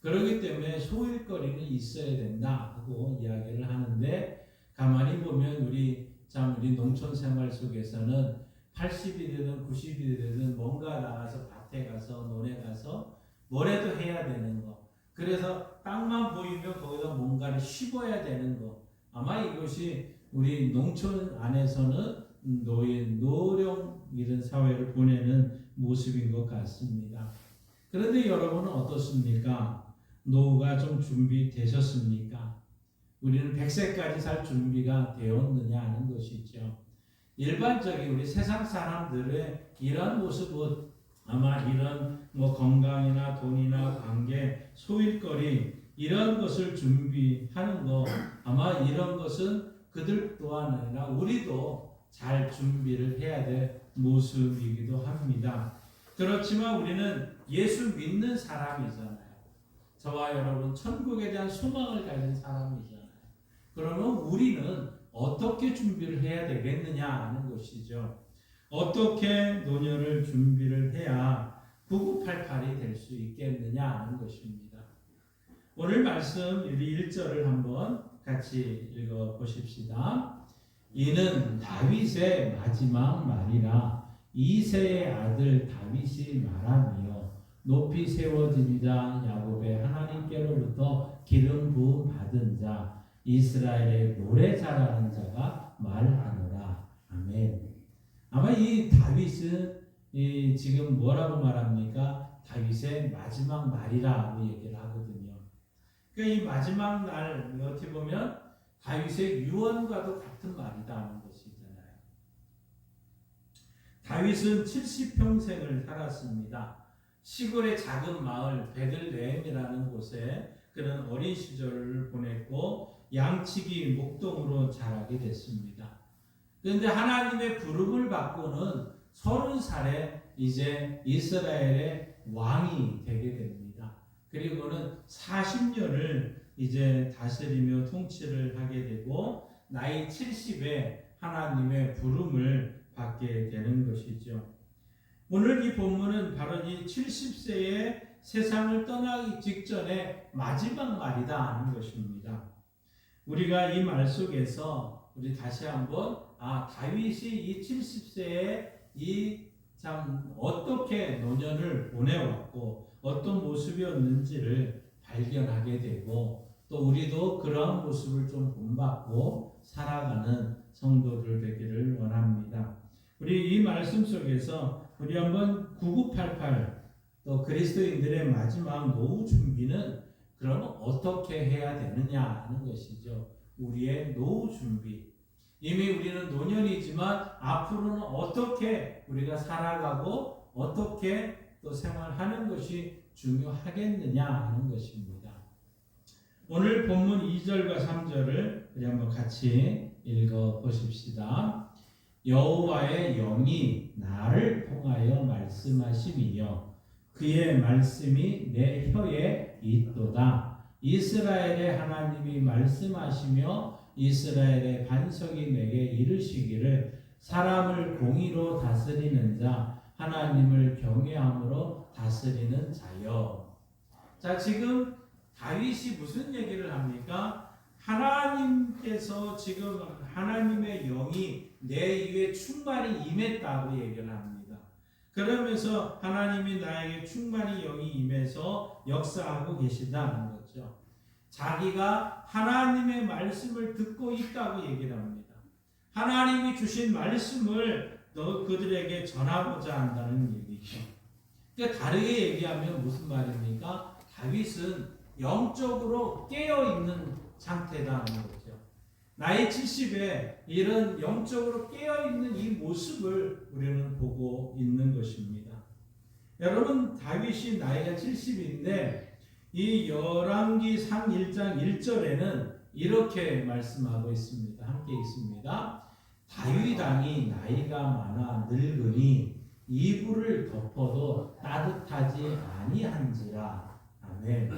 그렇기 때문에 소일거리는 있어야 된다 하고 이야기를 하는데 가만히 보면 우리 농촌 생활 속에서는 80이 되든 90이 되든 뭔가 나가서 밭에 가서 논에 가서 뭐라도 해야 되는 거. 그래서 땅만 보이면 거기다 뭔가를 심어야 되는 거. 아마 이것이 우리 농촌 안에서는 노령 이런 사회를 보내는 모습인 것 같습니다. 그런데 여러분은 어떻습니까? 노후가 좀 준비되셨습니까? 우리는 100세까지 살 준비가 되었느냐 하는 것이죠. 일반적인 우리 세상 사람들의 이런 모습은 아마 이런 건강이나 돈이나 관계, 소일거리 이런 것을 준비하는 거 아마 이런 것은 그들 또한 아니라 우리도 잘 준비를 해야 될 모습이기도 합니다. 그렇지만 우리는 예수 믿는 사람이잖아요. 저와 여러분 천국에 대한 소망을 가진 사람이잖아요. 그러면 우리는 어떻게 준비를 해야 되겠느냐 하는 것이죠. 어떻게 노년을 준비를 해야 9988이 될 수 있겠느냐 하는 것입니다. 오늘 말씀 우리 1절을 한번 같이 읽어보십시다. 이는 다윗의 마지막 말이라 이새의 아들 다윗이 말하며 높이 세워지리라 야곱의 하나님께로부터 기름 부음 받은 자 이스라엘의 노래 잘하는 자가 말하노라. 아멘. 아마 이 다윗은 지금 뭐라고 말합니까? 다윗의 마지막 말이라고 얘기를 하거든요. 그러니까 이 마지막 날 어떻게 보면 다윗의 유언과도 같은 말이다 하는 것이잖아요. 다윗은 70평생을 살았습니다. 시골의 작은 마을 베들레헴이라는 곳에 그런 어린 시절을 보냈고 양치기 목동으로 자라게 됐습니다. 그런데 하나님의 부름을 받고는 30살에 이제 이스라엘의 왕이 되게 됩니다. 그리고는 40년을 이제 다스리며 통치를 하게 되고 나이 70에 하나님의 부름을 받게 되는 것이죠. 오늘 이 본문은 바로 이 70세의 세상을 떠나기 직전에 마지막 말이다 하는 것입니다. 우리가 이 말 속에서 우리 다시 한번 다윗이 이 70세에 이 참 어떻게 노년을 보내왔고 어떤 모습이었는지를 발견하게 되고 또 우리도 그러한 모습을 좀 본받고 살아가는 성도들 되기를 원합니다. 우리 이 말씀 속에서 우리 한번 9988 또 그리스도인들의 마지막 노후 준비는 그러면 어떻게 해야 되느냐 하는 것이죠. 우리의 노후 준비. 이미 우리는 노년이지만 앞으로는 어떻게 우리가 살아가고 어떻게 또 생활하는 것이 중요하겠느냐 하는 것입니다. 오늘 본문 2절과 3절을 우리 한번 같이 읽어 보십시다. 여호와의 영이 나를 통하여 말씀하심이요 그의 말씀이 내 혀에 있도다. 이스라엘의 하나님이 말씀하시며 이스라엘의 반석이 내게 이르시기를 사람을 공의로 다스리는 자 하나님을 경외함으로 다스리는 자여. 자, 지금 다윗이 무슨 얘기를 합니까? 하나님께서 지금 하나님의 영이 내 위에 충만히 임했다고 얘기를 합니다. 그러면서 하나님이 나에게 충만히 영이 임해서 역사하고 계시다는 거죠. 자기가 하나님의 말씀을 듣고 있다고 얘기를 합니다. 하나님이 주신 말씀을 그들에게 전하고자 한다는 얘기죠. 그러니까 다르게 얘기하면 무슨 말입니까? 다윗은 영적으로 깨어있는 상태라는 거죠. 나이 70에 이런 영적으로 깨어있는 이 모습을 우리는 보고 있는 것입니다. 여러분, 다윗이 나이가 70인데 이 열왕기상 1장 1절에는 이렇게 말씀하고 있습니다. 함께 있습니다. 다윗 왕이 나이가 많아 늙으니 이불을 덮어도 따뜻하지 아니한지라. 아멘.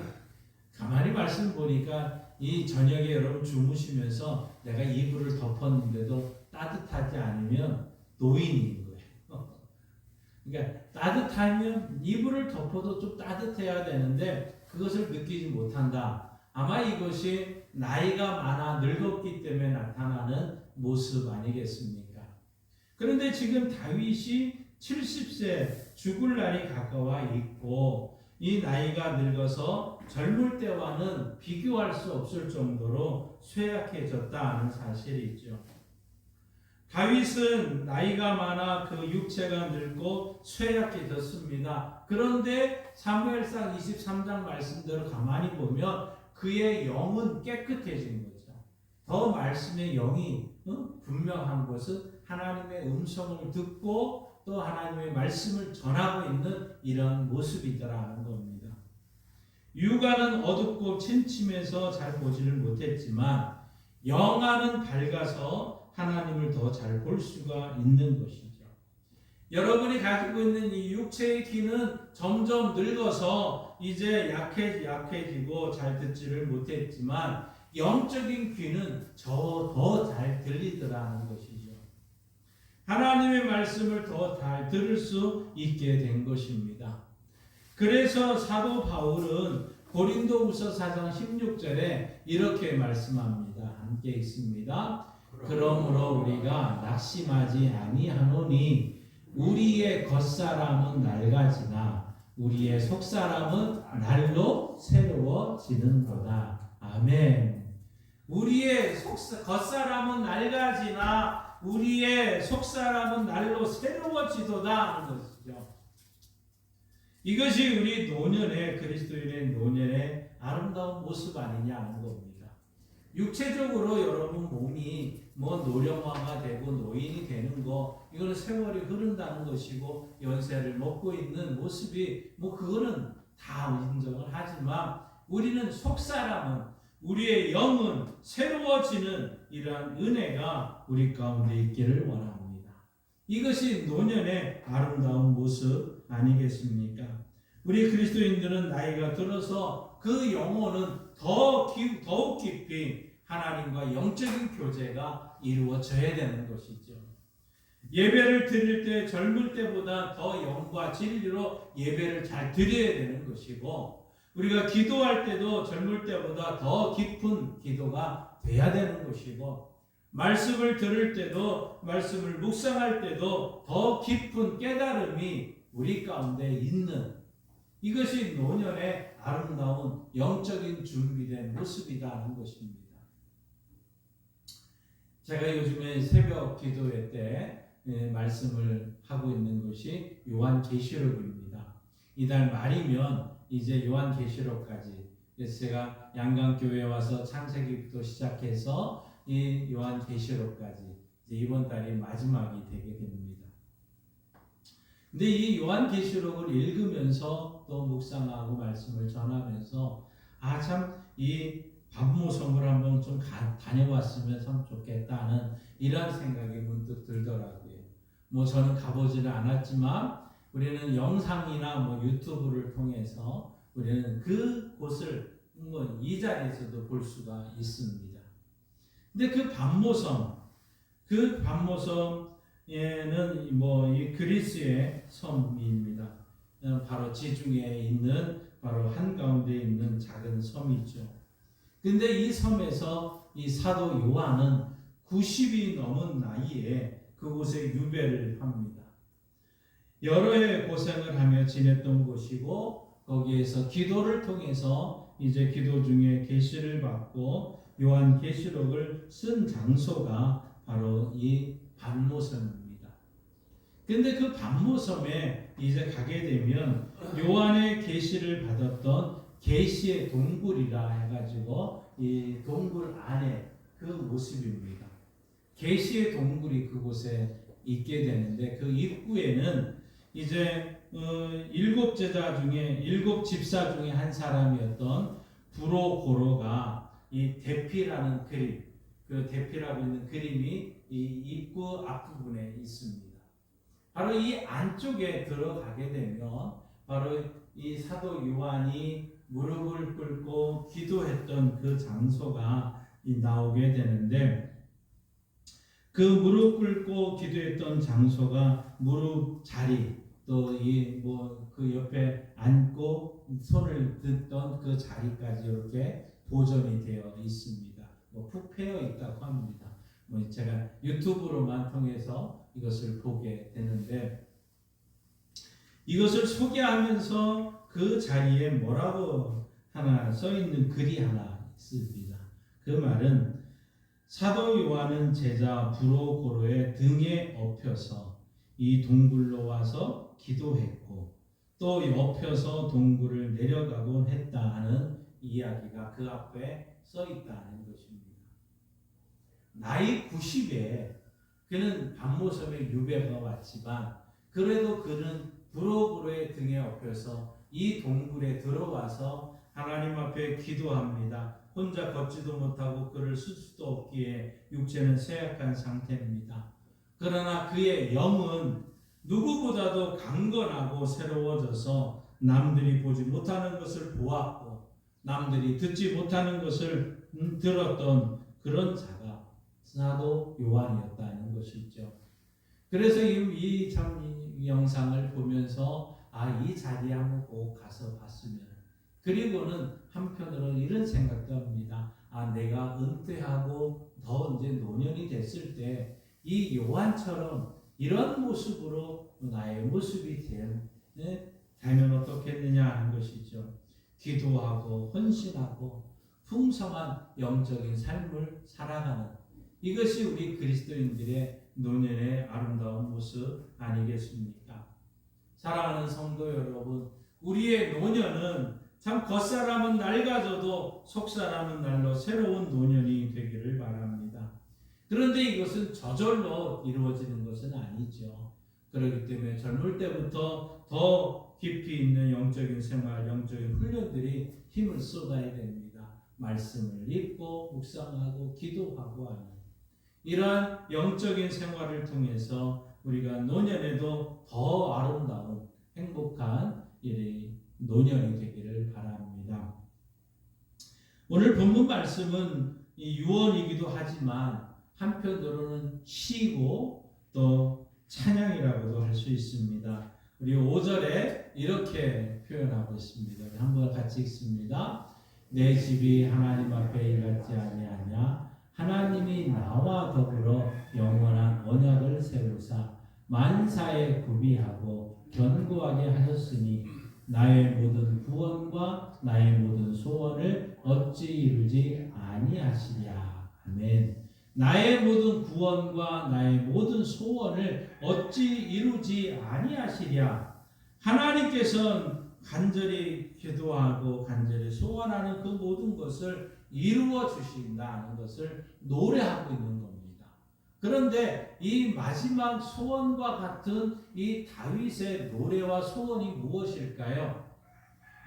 가만히 말씀 보니까 이 저녁에 여러분 주무시면서 내가 이불을 덮었는데도 따뜻하지 않으면 노인인 거예요. 그러니까 따뜻하면 이불을 덮어도 좀 따뜻해야 되는데 그것을 느끼지 못한다. 아마 이것이 나이가 많아 늙었기 때문에 나타나는 모습 아니겠습니까? 그런데 지금 다윗이 70세 죽을 날이 가까워 있고 이 나이가 늙어서 젊을 때와는 비교할 수 없을 정도로 쇠약해졌다는 사실이 있죠. 다윗은 나이가 많아 그 육체가 늙고 쇠약해졌습니다. 그런데 사무엘상 23장 말씀대로 가만히 보면 그의 영은 깨끗해진 거죠. 더 말씀의 영이 분명한 것은 하나님의 음성을 듣고 또 하나님의 말씀을 전하고 있는 이런 모습이더라는 겁니다. 육안은 어둡고 침침해서 잘 보지를 못했지만 영안은 밝아서 하나님을 더 잘 볼 수가 있는 것이죠. 여러분이 가지고 있는 이 육체의 귀는 점점 늙어서 이제 약해지고 잘 듣지를 못했지만 영적인 귀는 더 잘 들리더라는 것이죠. 하나님의 말씀을 더 잘 들을 수 있게 된 것입니다. 그래서 사도 바울은 고린도후서 4장 16절에 이렇게 말씀합니다. 함께 있습니다. 그러므로 우리가 낙심하지 아니하노니 우리의 겉사람은 낡아지나 우리의 속사람은 날로 새로워지는도다. 아멘. 우리의 겉사람은 낡아지나 우리의 속사람은 날로 새로워지도다 하는 것이죠. 이것이 우리 노년의 그리스도인의 노년의 아름다운 모습 아니냐 하는 겁니다. 육체적으로 여러분 몸이 노령화가 되고 노인이 되는 거 이거는 세월이 흐른다는 것이고 연세를 먹고 있는 모습이 그거는 다 인정을 하지만 우리는 속사람은 우리의 영은 새로워지는 이러한 은혜가 우리 가운데 있기를 원합니다. 이것이 노년의 아름다운 모습 아니겠습니까? 우리 그리스도인들은 나이가 들어서 그 영혼은 더욱 깊이 하나님과 영적인 교제가 이루어져야 되는 것이죠. 예배를 드릴 때 젊을 때보다 더 영과 진리로 예배를 잘 드려야 되는 것이고, 우리가 기도할 때도 젊을 때보다 더 깊은 기도가 돼야 되는 것이고, 말씀을 들을 때도, 말씀을 묵상할 때도 더 깊은 깨달음이 우리 가운데 있는, 이것이 노년의 아름다운 영적인 준비된 모습이라는 것입니다. 제가 요즘에 새벽 기도회 때 말씀을 하고 있는 것이 요한계시록입니다. 이달 말이면 이제 요한계시록까지, 그래서 제가 양강교회에 와서 창세기부터 시작해서 이 요한계시록까지 이제 이번 달이 마지막이 되게 됩니다. 근데 이 요한계시록을 읽으면서 또 묵상하고 말씀을 전하면서 참 이 반모섬을 한번 좀 다녀왔으면 참 좋겠다는 이런 생각이 문득 들더라고요. 뭐 저는 가보지는 않았지만 우리는 영상이나 뭐 유튜브를 통해서 우리는 그 곳을 이 자리에서도 볼 수가 있습니다. 근데 그 반모섬에는 뭐 이 그리스의 섬입니다. 바로 지중해에 있는 바로 한가운데 있는 작은 섬이죠. 근데 이 섬에서 이 사도 요한은 90이 넘은 나이에 그곳에 유배를 합니다. 여러 해 고생을 하며 지냈던 곳이고, 거기에서 기도를 통해서 이제 기도 중에 계시를 받고 요한 계시록을 쓴 장소가 바로 이 반모섬입니다. 근데 그 반모섬에 이제 가게 되면 요한의 계시를 받았던 계시의 동굴이라 해가지고 이 동굴 안에 그 모습입니다. 계시의 동굴이 그곳에 있게 되는데, 그 입구에는 이제 7 제자 중에 7 집사 중에 한 사람이었던 브로고로가 이 대피라는 그림, 그 대피라고 있는 그림이 이 입구 앞부분에 있습니다. 바로 이 안쪽에 들어가게 되면 바로 이 사도 요한이 무릎을 꿇고 기도했던 그 장소가 나오게 되는데, 그 무릎 꿇고 기도했던 장소가 무릎 자리, 또 이 그 옆에 앉고 손을 듣던 그 자리까지 이렇게 보존이 되어 있습니다. 푹 패여 있다고 합니다. 제가 유튜브로만 통해서 이것을 보게 되는데, 이것을 소개하면서 그 자리에 뭐라고 하나 써 있는 글이 하나 있습니다. 그 말은 사도 요한은 제자 브로고로의 등에 엎여서 이 동굴로 와서 기도했고, 또 엎여서 동굴을 내려가곤 했다 하는 이야기가 그 앞에 써 있다는 것입니다. 나이 90에 그는 반모섬에 유배가 왔지만, 그래도 그는 브로고로의 등에 엎여서 이 동굴에 들어와서 하나님 앞에 기도합니다. 혼자 걷지도 못하고 그를 쓸 수도 없기에 육체는 쇠약한 상태입니다. 그러나 그의 영은 누구보다도 강건하고 새로워져서 남들이 보지 못하는 것을 보았고, 남들이 듣지 못하는 것을 들었던 그런 자가 사도 요한이었다는 것이죠. 그래서 이 영상을 보면서 이 자리에 한번 꼭 가서 봤으면, 그리고는 한편으로는 이런 생각도 합니다. 내가 은퇴하고 더 이제 노년이 됐을 때 이 요한처럼 이런 모습으로 나의 모습이 되면 어떻겠느냐 하는 것이죠. 기도하고 헌신하고 풍성한 영적인 삶을 살아가는, 이것이 우리 그리스도인들의 노년의 아름다운 모습 아니겠습니까? 사랑하는 성도 여러분, 우리의 노년은 참 겉사람은 낡아져도 속사람은 날로 새로운 노년이 되기를 바랍니다. 그런데 이것은 저절로 이루어지는 것은 아니죠. 그렇기 때문에 젊을 때부터 더 깊이 있는 영적인 생활, 영적인 훈련들이 힘을 쏟아야 됩니다. 말씀을 읽고 묵상하고 기도하고 하는 이러한 영적인 생활을 통해서 우리가 노년에도 더 아름다운 행복한 노년이 되기를 바랍니다. 오늘 본문 말씀은 유언이기도 하지만 한편으로는 시고 또 찬양이라고도 할 수 있습니다. 우리 5절에 이렇게 표현하고 있습니다. 한번 같이 읽습니다. 내 집이 하나님 앞에 일같지 아니하냐. 하나님이 나와 더불어 영원한 언약을 세우사 만사에 구비하고 견고하게 하셨으니 나의 모든 구원과 나의 모든 소원을 어찌 이루지 아니하시랴. 아멘. 나의 모든 구원과 나의 모든 소원을 어찌 이루지 아니하시랴. 하나님께서는 간절히 기도하고 간절히 소원하는 그 모든 것을 이루어 주신다는 것을 노래하고 있는 겁니다. 그런데 이 마지막 소원과 같은 이 다윗의 노래와 소원이 무엇일까요?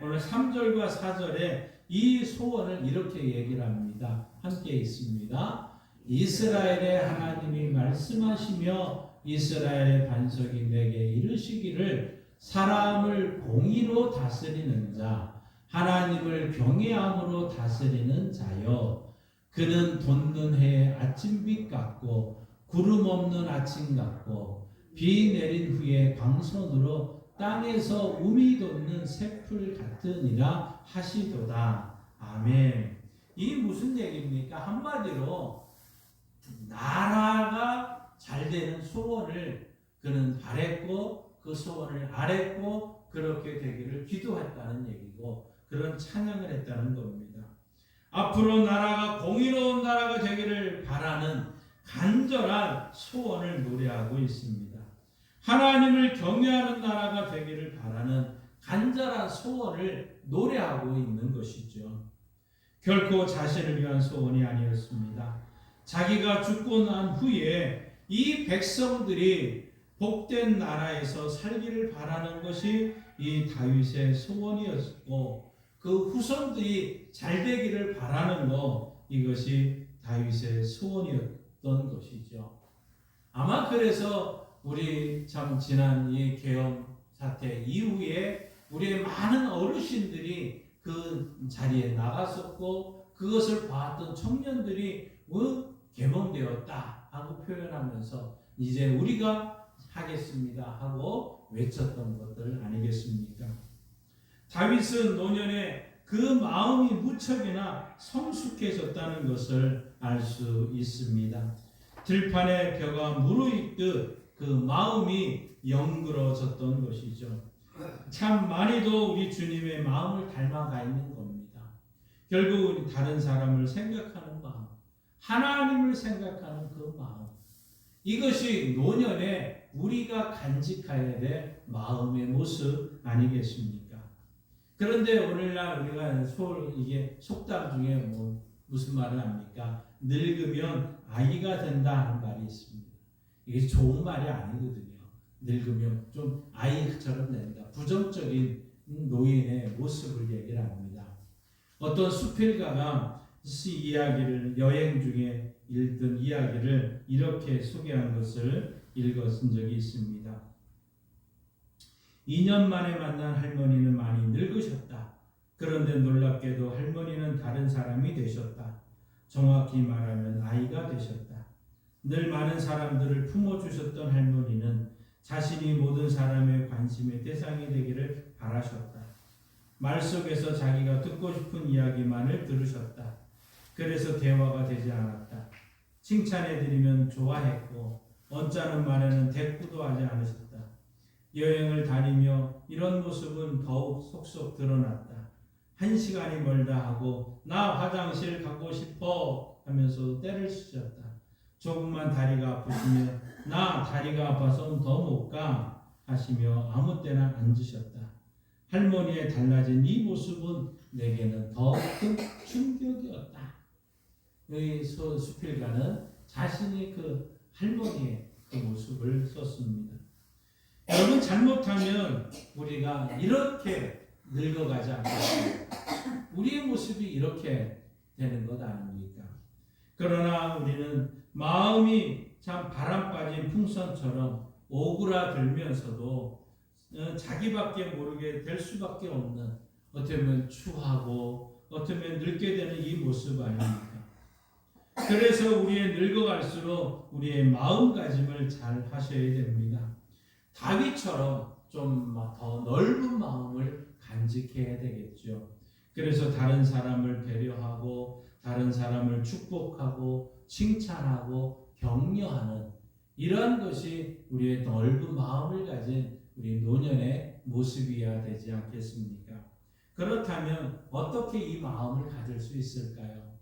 오늘 3절과 4절에 이 소원을 이렇게 얘기를 합니다. 함께 있습니다. 이스라엘의 하나님이 말씀하시며 이스라엘의 반석이 내게 이르시기를 사람을 공의로 다스리는 자, 하나님을 경외함으로 다스리는 자여, 그는 돋는 해의 아침빛 같고 구름 없는 아침 같고 비 내린 후에 광선으로 땅에서 우미 돋는 새풀 같으니라 하시도다. 아멘. 이게 무슨 얘기입니까? 한마디로 나라가 잘 되는 소원을 그는 바랬고 그 소원을 아랬고 그렇게 되기를 기도했다는 얘기고 그런 찬양을 했다는 겁니다. 앞으로 나라가 공의로운 나라가 되기를 바라는 간절한 소원을 노래하고 있습니다. 하나님을 경외하는 나라가 되기를 바라는 간절한 소원을 노래하고 있는 것이죠. 결코 자신을 위한 소원이 아니었습니다. 자기가 죽고 난 후에 이 백성들이 복된 나라에서 살기를 바라는 것이 이 다윗의 소원이었고 그 후손들이 잘 되기를 바라는 것, 이것이 다윗의 소원이었던 것이죠. 아마 그래서 우리 참 지난 이 계엄 사태 이후에 우리의 많은 어르신들이 그 자리에 나갔었고 그것을 봤던 청년들이 개몽되었다 하고 표현하면서 이제 우리가 하겠습니다 하고 외쳤던 것들 아니겠습니까? 다윗은 노년에 그 마음이 무척이나 성숙해졌다는 것을 알 수 있습니다. 들판에 벼가 무르익듯 그 마음이 영그러졌던 것이죠. 참 많이도 우리 주님의 마음을 닮아가 있는 겁니다. 결국 우리 다른 사람을 생각하는 마음, 하나님을 생각하는 그 마음, 이것이 노년에 우리가 간직해야 될 마음의 모습 아니겠습니까? 그런데 오늘날 우리가 이게 속담 중에 무슨 말을 합니까? 늙으면 아이가 된다 하는 말이 있습니다. 이게 좋은 말이 아니거든요. 늙으면 좀 아이처럼 된다. 부정적인 노인의 모습을 얘기를 합니다. 어떤 수필가가 이야기를 여행 중에 읽던 이야기를 이렇게 소개한 것을 읽었은 적이 있습니다. 2년 만에 만난 할머니는 많이 늙으셨다. 그런데 놀랍게도 할머니는 다른 사람이 되셨다. 정확히 말하면 아이가 되셨다. 늘 많은 사람들을 품어주셨던 할머니는 자신이 모든 사람의 관심의 대상이 되기를 바라셨다. 말 속에서 자기가 듣고 싶은 이야기만을 들으셨다. 그래서 대화가 되지 않았다. 칭찬해드리면 좋아했고 언짢은 말에는 대꾸도 하지 않으셨다. 여행을 다니며 이런 모습은 더욱 속속 드러났다. 1시간이 멀다 하고 나 화장실 가고 싶어 하면서 때를 쓰셨다. 조금만 다리가 아프시면 나 다리가 아파서 더 못 가 하시며 아무 때나 앉으셨다. 할머니의 달라진 이 모습은 내게는 더 큰 충격이었다. 이 수필가는 자신이 그 할머니의 그 모습을 썼습니다. 여러분, 잘못하면 우리가 이렇게 늙어가지 않겠습니까? 우리의 모습이 이렇게 되는 것 아닙니까? 그러나 우리는 마음이 참 바람 빠진 풍선처럼 오그라들면서도 자기밖에 모르게 될 수밖에 없는, 어떻게 보면 추하고 어떻게 보면 늙게 되는 이 모습 아닙니까? 그래서 우리의 늙어갈수록 우리의 마음가짐을 잘 하셔야 됩니다. 다윗처럼 좀 더 넓은 마음을 간직해야 되겠죠. 그래서 다른 사람을 배려하고 다른 사람을 축복하고 칭찬하고 격려하는 이러한 것이 우리의 넓은 마음을 가진 우리 노년의 모습이어야 되지 않겠습니까? 그렇다면 어떻게 이 마음을 가질 수 있을까요?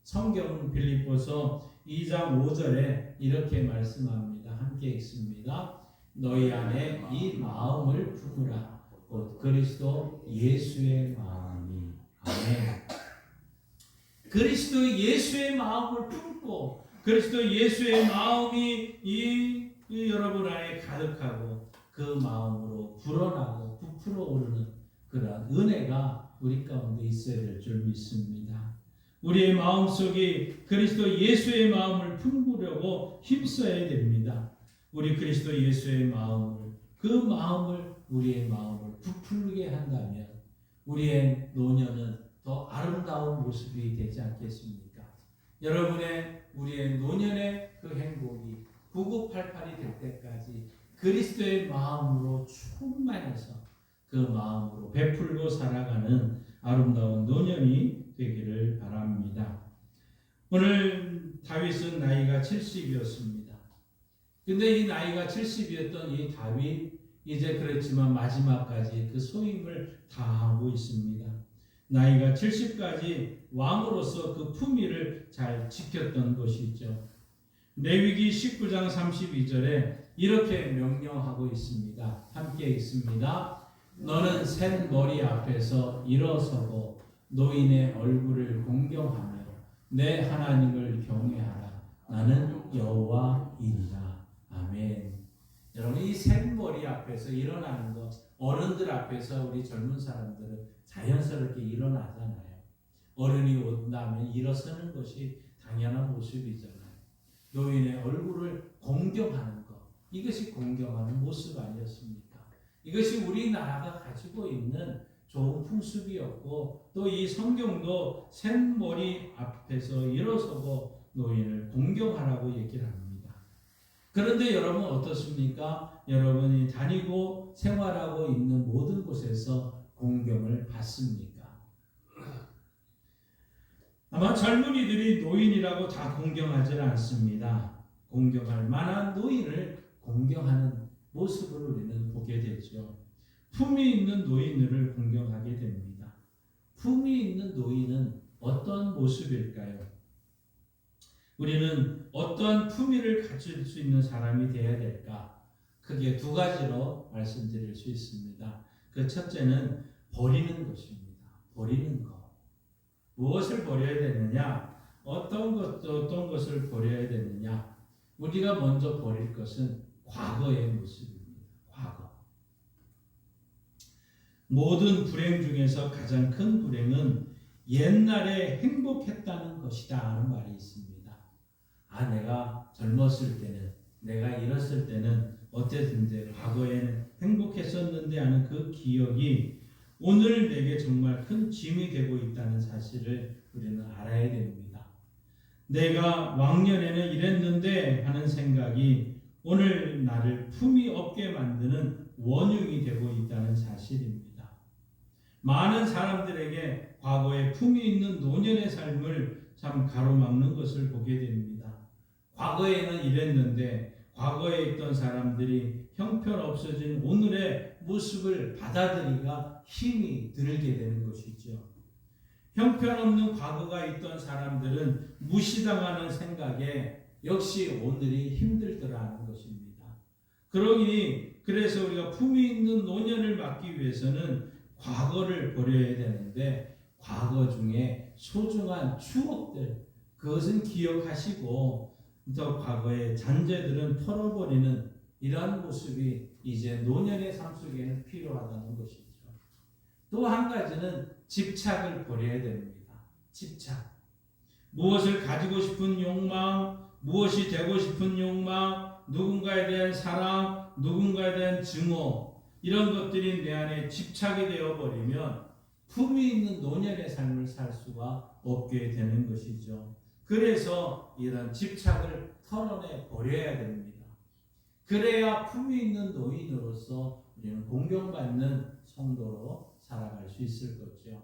성경 빌립보서 2장 5절에 이렇게 말씀합니다. 함께 읽습니다. 너희 안에 이 마음을 품으라. 곧 그리스도 예수의 마음이. 아멘. 그리스도 예수의 마음을 품고 그리스도 예수의 마음이 여러분 안에 가득하고 그 마음으로 불어나고 부풀어 오르는 그런 은혜가 우리 가운데 있어야 될 줄 믿습니다. 우리의 마음속에 그리스도 예수의 마음을 품으려고 힘써야 됩니다. 우리 그리스도 예수의 마음을 그 마음을 우리의 마음을 부풀게 한다면 우리의 노년은 더 아름다운 모습이 되지 않겠습니까? 여러분의 우리의 노년의 그 행복이 9988이 될 때까지 그리스도의 마음으로 충만해서 그 마음으로 베풀고 살아가는 아름다운 노년이 되기를 바랍니다. 오늘 다윗은 나이가 70이었습니다. 근데 이 나이가 70이었던 이 다윗 이제 그렇지만 마지막까지 그 소임을 다하고 있습니다. 나이가 70까지 왕으로서 그 품위를 잘 지켰던 것이죠. 레위기 19장 32절에 이렇게 명령하고 있습니다. 함께 읽습니다. 너는 셋 머리 앞에서 일어서고 노인의 얼굴을 공경하며 내 하나님을 경외하라. 나는 여호와이니라. 아멘. 여러분 이 셋머리 앞에서 일어나는 것, 어른들 앞에서 우리 젊은 사람들은 자연스럽게 일어나잖아요. 어른이 온다면 일어서는 것이 당연한 모습이잖아요. 노인의 얼굴을 공경하는 것, 이것이 공경하는 모습 아니었습니까? 이것이 우리나라가 가지고 있는 좋은 풍습이었고 또 이 성경도 셋머리 앞에서 일어서고 노인을 공경하라고 얘기를 합니다. 그런데 여러분 어떻습니까? 여러분이 다니고 생활하고 있는 모든 곳에서 공경을 받습니까? 아마 젊은이들이 노인이라고 다 공경하지는 않습니다. 공경할 만한 노인을 공경하는 모습을 우리는 보게 되죠. 품위 있는 노인들을 공경하게 됩니다. 품위 있는 노인은 어떤 모습일까요? 우리는 어떠한 품위를 가질 수 있는 사람이 되어야 될까? 크게 두 가지로 말씀드릴 수 있습니다. 그 첫째는 버리는 것입니다. 버리는 것. 무엇을 버려야 되느냐? 어떤 것을 버려야 되느냐? 우리가 먼저 버릴 것은 과거의 모습입니다. 과거. 모든 불행 중에서 가장 큰 불행은 옛날에 행복했다는 것이다 하는 말이 있습니다. 내가 젊었을 때는, 내가 이랬을 때는 어땠는데, 과거에는 행복했었는데 하는 그 기억이 오늘 내게 정말 큰 짐이 되고 있다는 사실을 우리는 알아야 됩니다. 내가 왕년에는 이랬는데 하는 생각이 오늘 나를 품위 없게 만드는 원흉이 되고 있다는 사실입니다. 많은 사람들에게 과거에 품위 있는 노년의 삶을 참 가로막는 것을 보게 됩니다. 과거에는 이랬는데 과거에 있던 사람들이 형편없어진 오늘의 모습을 받아들이기가 힘이 들게 되는 것이죠. 형편없는 과거가 있던 사람들은 무시당하는 생각에 역시 오늘이 힘들더라는 것입니다. 그러니 그래서 우리가 품위 있는 노년을 맞기 위해서는 과거를 버려야 되는데 과거 중에 소중한 추억들 그것은 기억하시고 또 과거의 잔재들은 털어버리는 이러한 모습이 이제 노년의 삶 속에는 필요하다는 것이죠. 또 한 가지는 집착을 버려야 됩니다. 집착. 무엇을 가지고 싶은 욕망, 무엇이 되고 싶은 욕망, 누군가에 대한 사랑, 누군가에 대한 증오 이런 것들이 내 안에 집착이 되어버리면 품위 있는 노년의 삶을 살 수가 없게 되는 것이죠. 그래서 이런 집착을 털어내 버려야 됩니다. 그래야 품위 있는 노인으로서 우리는 공경받는 성도로 살아갈 수 있을 거죠.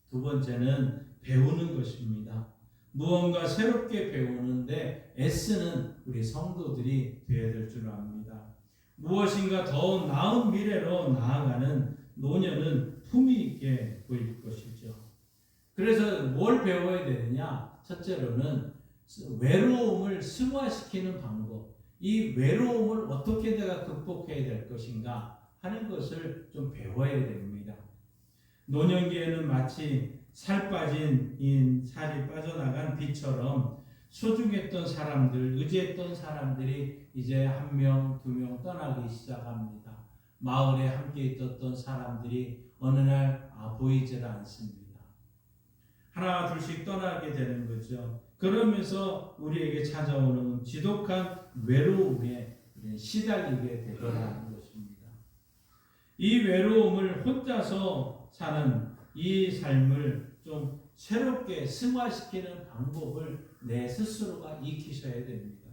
두 번째는 배우는 것입니다. 무언가 새롭게 배우는데 애쓰는 우리 성도들이 되어야 될 줄 압니다. 무엇인가 더 나은 미래로 나아가는 노년은 품위 있게 보일 것이죠. 그래서 뭘 배워야 되느냐? 첫째로는 외로움을 승화시키는 방법, 이 외로움을 어떻게 내가 극복해야 될 것인가 하는 것을 좀 배워야 됩니다. 노년기에는 마치 살 빠진 살이 빠져나간 비처럼 소중했던 사람들, 의지했던 사람들이 이제 1명, 2명 떠나기 시작합니다. 마을에 함께 있었던 사람들이 어느 날 보이질 않습니다. 하나 둘씩 떠나게 되는 거죠. 그러면서 우리에게 찾아오는 지독한 외로움에 시달리게 되더라는 것입니다. 이 외로움을 혼자서 사는 이 삶을 좀 새롭게 승화시키는 방법을 내 스스로가 익히셔야 됩니다.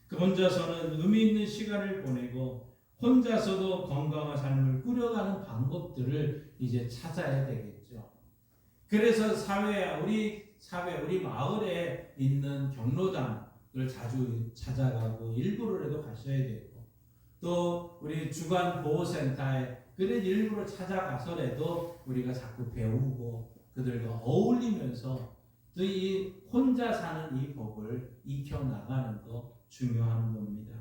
그 혼자서는 의미 있는 시간을 보내고 혼자서도 건강한 삶을 꾸려가는 방법들을 이제 찾아야 되겠죠. 그래서 우리 마을에 있는 경로당을 자주 찾아가고 일부러라도 가셔야 되고, 또 우리 주간 보호센터에 그런 일부러 찾아가서라도 우리가 자꾸 배우고 그들과 어울리면서 또 이 혼자 사는 이 법을 익혀나가는 거 중요한 겁니다.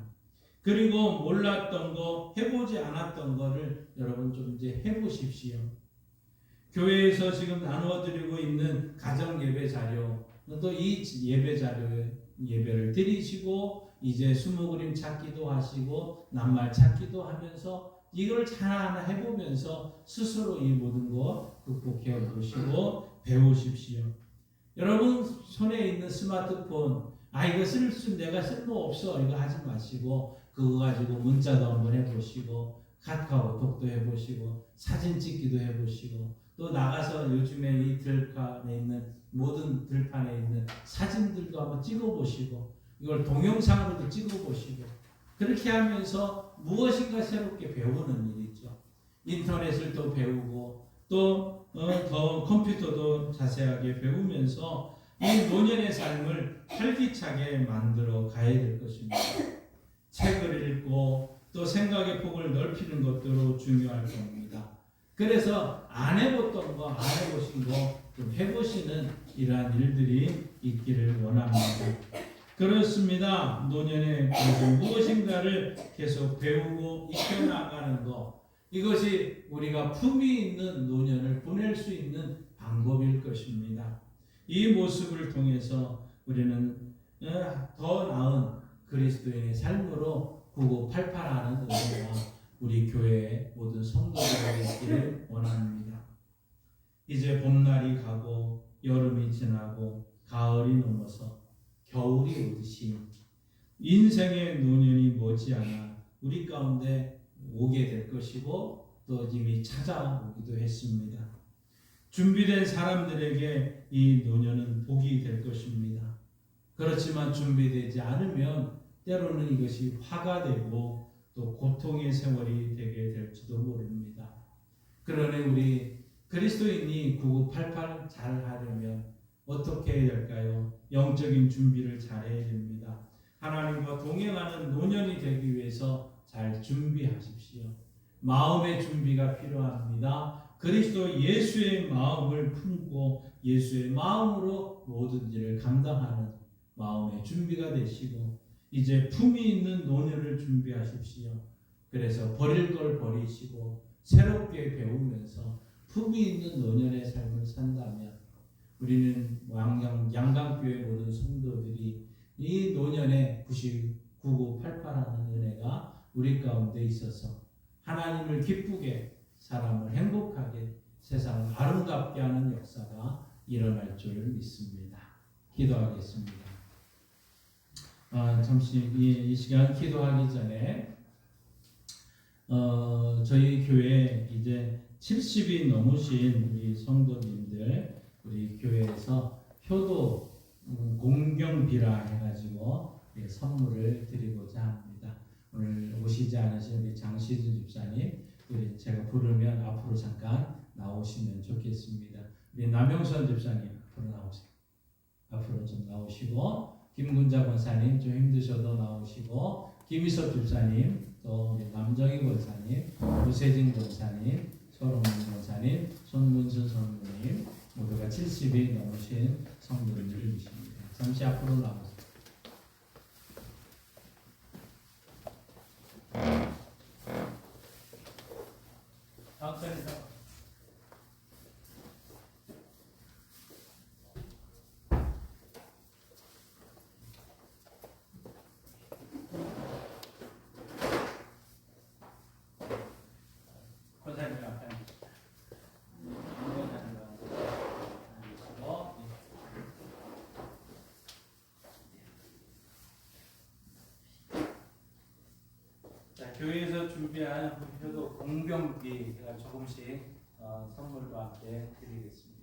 그리고 몰랐던 거, 해보지 않았던 거를 여러분 좀 이제 해보십시오. 교회에서 지금 나누어드리고 있는 가정 예배 자료, 또 이 예배 자료에 예배를 드리시고 이제 수모 그림 찾기도 하시고 낱말 찾기도 하면서 이걸 하나하나 해보면서 스스로 이 모든 거 극복해 보시고 배우십시오. 여러분 손에 있는 스마트폰, 이거 내가 쓸모없어 이거 하지 마시고 그거 가지고 문자도 한번 해보시고 카카오톡도 해보시고 사진 찍기도 해보시고 또 나가서 요즘에 이 들판에 있는 모든 들판에 있는 사진들도 한번 찍어보시고 이걸 동영상으로도 찍어보시고 그렇게 하면서 무엇인가 새롭게 배우는 일이죠. 인터넷을 또 배우고 또 더 컴퓨터도 자세하게 배우면서 이 노년의 삶을 활기차게 만들어 가야 될 것입니다. 책을 읽고 또 생각의 폭을 넓히는 것도 중요할 겁니다. 그래서 안 해봤던 거, 안 해보신 거 좀 해보시는 이러한 일들이 있기를 원합니다. 그렇습니다. 노년에 무엇인가를 계속 배우고 익혀나가는 것, 이것이 우리가 품위 있는 노년을 보낼 수 있는 방법일 것입니다. 이 모습을 통해서 우리는 더 나은 그리스도인의 삶으로 9988하는 은혜와 우리 교회의 모든 성도들이 있기를 원합니다. 이제 봄날이 가고 여름이 지나고 가을이 넘어서 겨울이 오듯이 인생의 노년이 머지않아 우리 가운데 오게 될 것이고 또 이미 찾아오기도 했습니다. 준비된 사람들에게 이 노년은 복이 될 것입니다. 그렇지만 준비되지 않으면 때로는 이것이 화가 되고 또 고통의 세월이 되게 될지도 모릅니다. 그러니 우리 그리스도인이 9988 잘 하려면 어떻게 해야 될까요? 영적인 준비를 잘해야 됩니다. 하나님과 동행하는 노년이 되기 위해서 잘 준비하십시오. 마음의 준비가 필요합니다. 그리스도 예수의 마음을 품고 예수의 마음으로 모든 일을 감당하는 마음의 준비가 되시고 이제 품위 있는 노년을 준비하십시오. 그래서 버릴 걸 버리시고 새롭게 배우면서 품위 있는 노년의 삶을 산다면 우리는 양강교회 모든 성도들이 이 노년의 9988하는 은혜가 우리 가운데 있어서 하나님을 기쁘게 사람을 행복하게 세상을 아름답게 하는 역사가 일어날 줄 믿습니다. 기도하겠습니다. 잠시 이 시간 기도하기 전에 저희 교회 이제 70이 넘으신 우리 성도님들 우리 교회에서 효도 공경비라 해가지고 선물을 드리고자 합니다. 오늘 오시지 않으신 우리 장시준 집사님, 우리 제가 부르면 앞으로 잠깐 나오시면 좋겠습니다. 우리 남영선 집사님 앞으로 나오세요. 앞으로 좀 나오시고, 김군자 권사님 좀 힘드셔도 나오시고, 김희섭 집사님, 또 우리 남정희 권사님, 오세진 권사님, 서롱민 권사님, 손문순 선생님 모두가 70이 넘으신 성도님들이십니다. 잠시 앞으로 나오세요. 다음 자리에서 권사님 앞에 앉으시고, 자, 교회에서 준비한 효도 공병비 제가 조금씩 선물과 함께 드리겠습니다.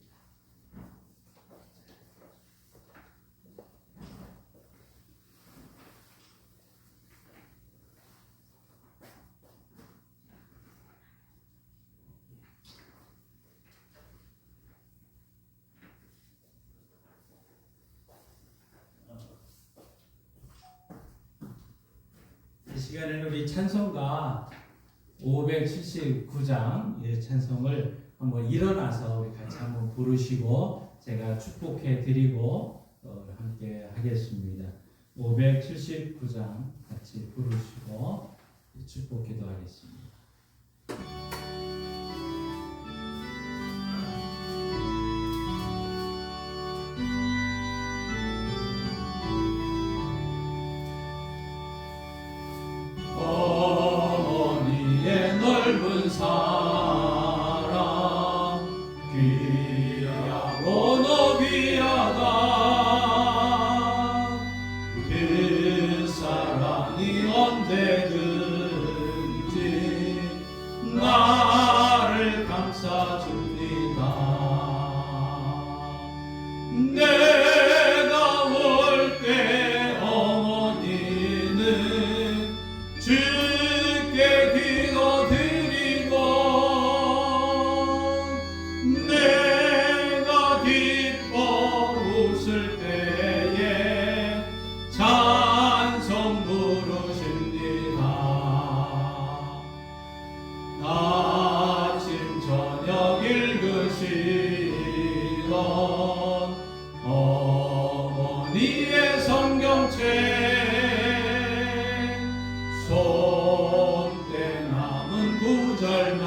이 시간에는 우리 찬송가 579장 찬송을 한번 일어나서 우리 같이 한번 부르시고 제가 축복해 드리고 함께 하겠습니다. 579장 같이 부르시고 축복 기도하겠습니다. 어머니의 넓은 사랑 귀하고 너귀하다 그 사랑이 언제든지 나를 감싸줍니다. 내가 올 때 어머니는 주께 기도드리고 내가 기뻐 웃을 때에 찬송 부르십니다. 아침 저녁 읽으시던 어머니의 성경책 손때 남은 구절마다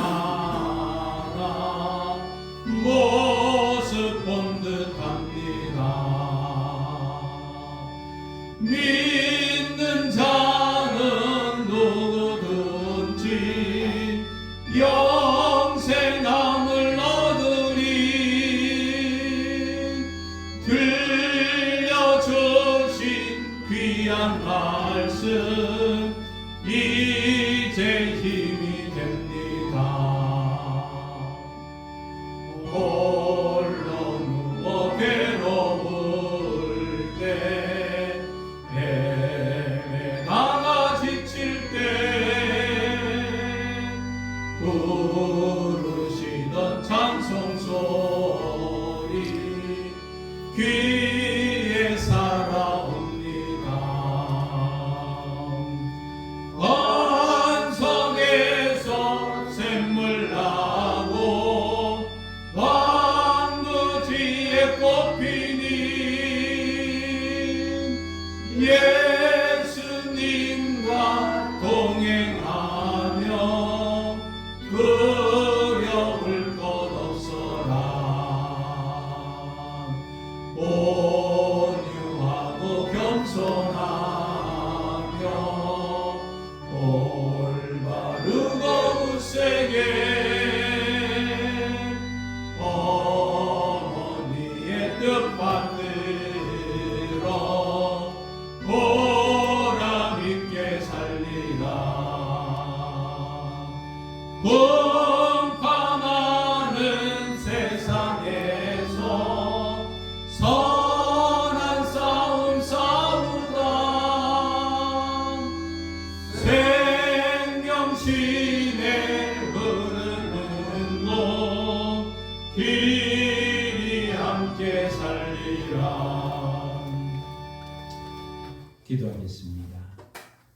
모습 본 듯합니다. 믿는 자는 누구든지 영생함을 얻으리. 들려주신 귀한 말씀 이제 힘이 됩니다. 홀로 누워 괴로울 때 헤매다가 지칠 때 부르시던 찬송 소리 귀에 살아옵니다. 반석에서 샘물 나고 왕부지에 꽃피니 예수님과 동행하며 그려울 것 없어라. 길이 함께 살리라. 기도하겠습니다.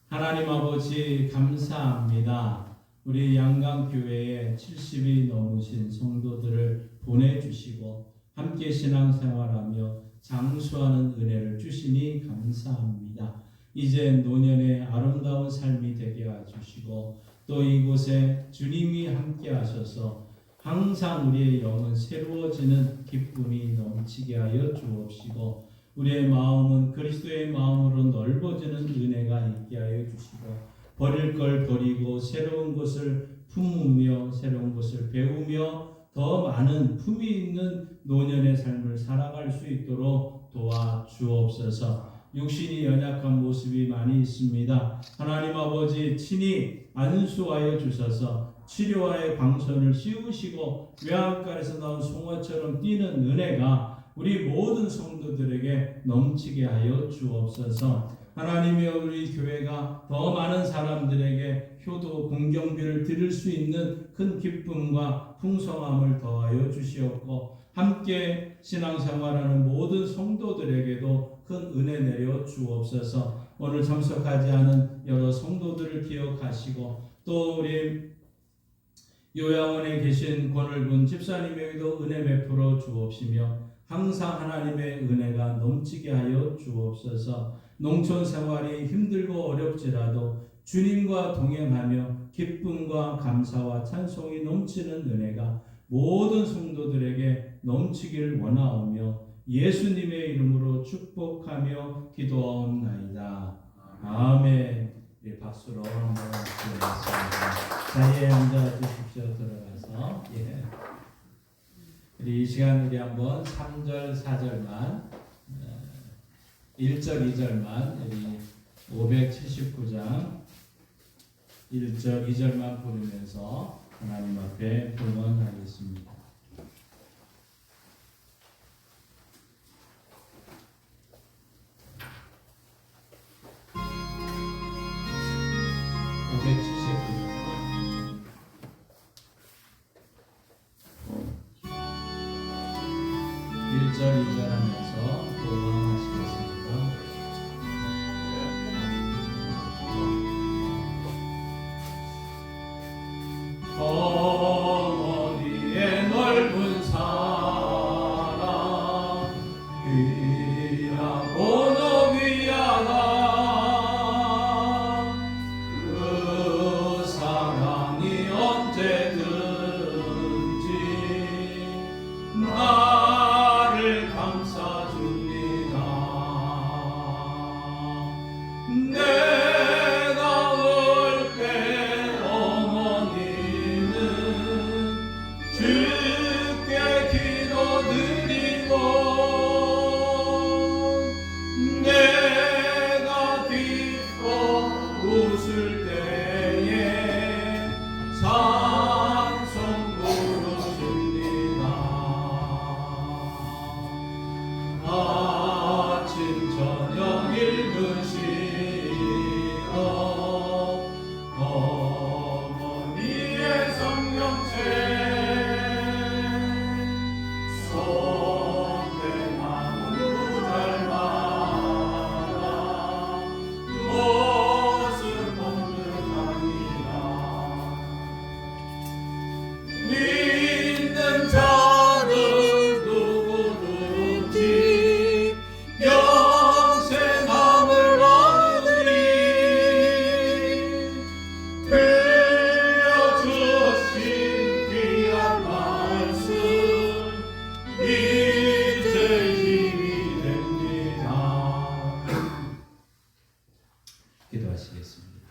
하나님 아버지 감사합니다. 우리 양강교회에 70이 넘으신 성도들을 보내주시고 함께 신앙생활하며 장수하는 은혜를 주시니 감사합니다. 이제 노년의 아름다운 삶이 되게 해주시고 또 이곳에 주님이 함께 하셔서 항상 우리의 영은 새로워지는 기쁨이 넘치게 하여 주옵시고 우리의 마음은 그리스도의 마음으로 넓어지는 은혜가 있게 하여 주시고 버릴 걸 버리고 새로운 것을 품으며 새로운 것을 배우며 더 많은 품이 있는 노년의 삶을 살아갈 수 있도록 도와주옵소서. 육신이 연약한 모습이 많이 있습니다. 하나님 아버지 친히 안수하여 주셔서 치료와의 방선을 씌우시고 외양간에서 나온 송아처럼 뛰는 은혜가 우리 모든 성도들에게 넘치게 하여 주옵소서. 하나님이 우리 교회가 더 많은 사람들에게 효도 공경비를 드릴 수 있는 큰 기쁨과 풍성함을 더하여 주시옵고 함께 신앙생활하는 모든 성도들에게도 큰 은혜 내려 주옵소서. 오늘 참석하지 않은 여러 성도들을 기억하시고 또 우리 요양원에 계신 권을군 집사님에게도 은혜 베풀어 주옵시며 항상 하나님의 은혜가 넘치게 하여 주옵소서. 농촌 생활이 힘들고 어렵지라도 주님과 동행하며 기쁨과 감사와 찬송이 넘치는 은혜가 모든 성도들에게 넘치길 원하오며 예수님의 이름으로 축복하며 기도하옵나이다. 아멘. 우리 박수로 한번 기도하겠습니다. 자리에 앉아 주십시오. 들어가서 우리 이 시간 우리 한번 3절 4절만 1절 2절만 우리 579장 1절 2절만 부르면서 하나님 앞에 불문하겠습니다. 어디에 넓은 사랑 귀하고 너귀하다 그 사랑이 언제든지 나를 감싸줍니다. 내가 올 때 어머니는 주께 기도드리고 내가 기뻐 웃을 때에 찬송 부르십니다. 아침 저녁 읽으시러 어머니의 성경책 손대나무 닮아라 모습 본능합니다. 믿는 자는 누구든지 영생함을 얻으리. 들려주신 귀한 말씀 이제 힘이 됩니다. 기도하시겠습니다.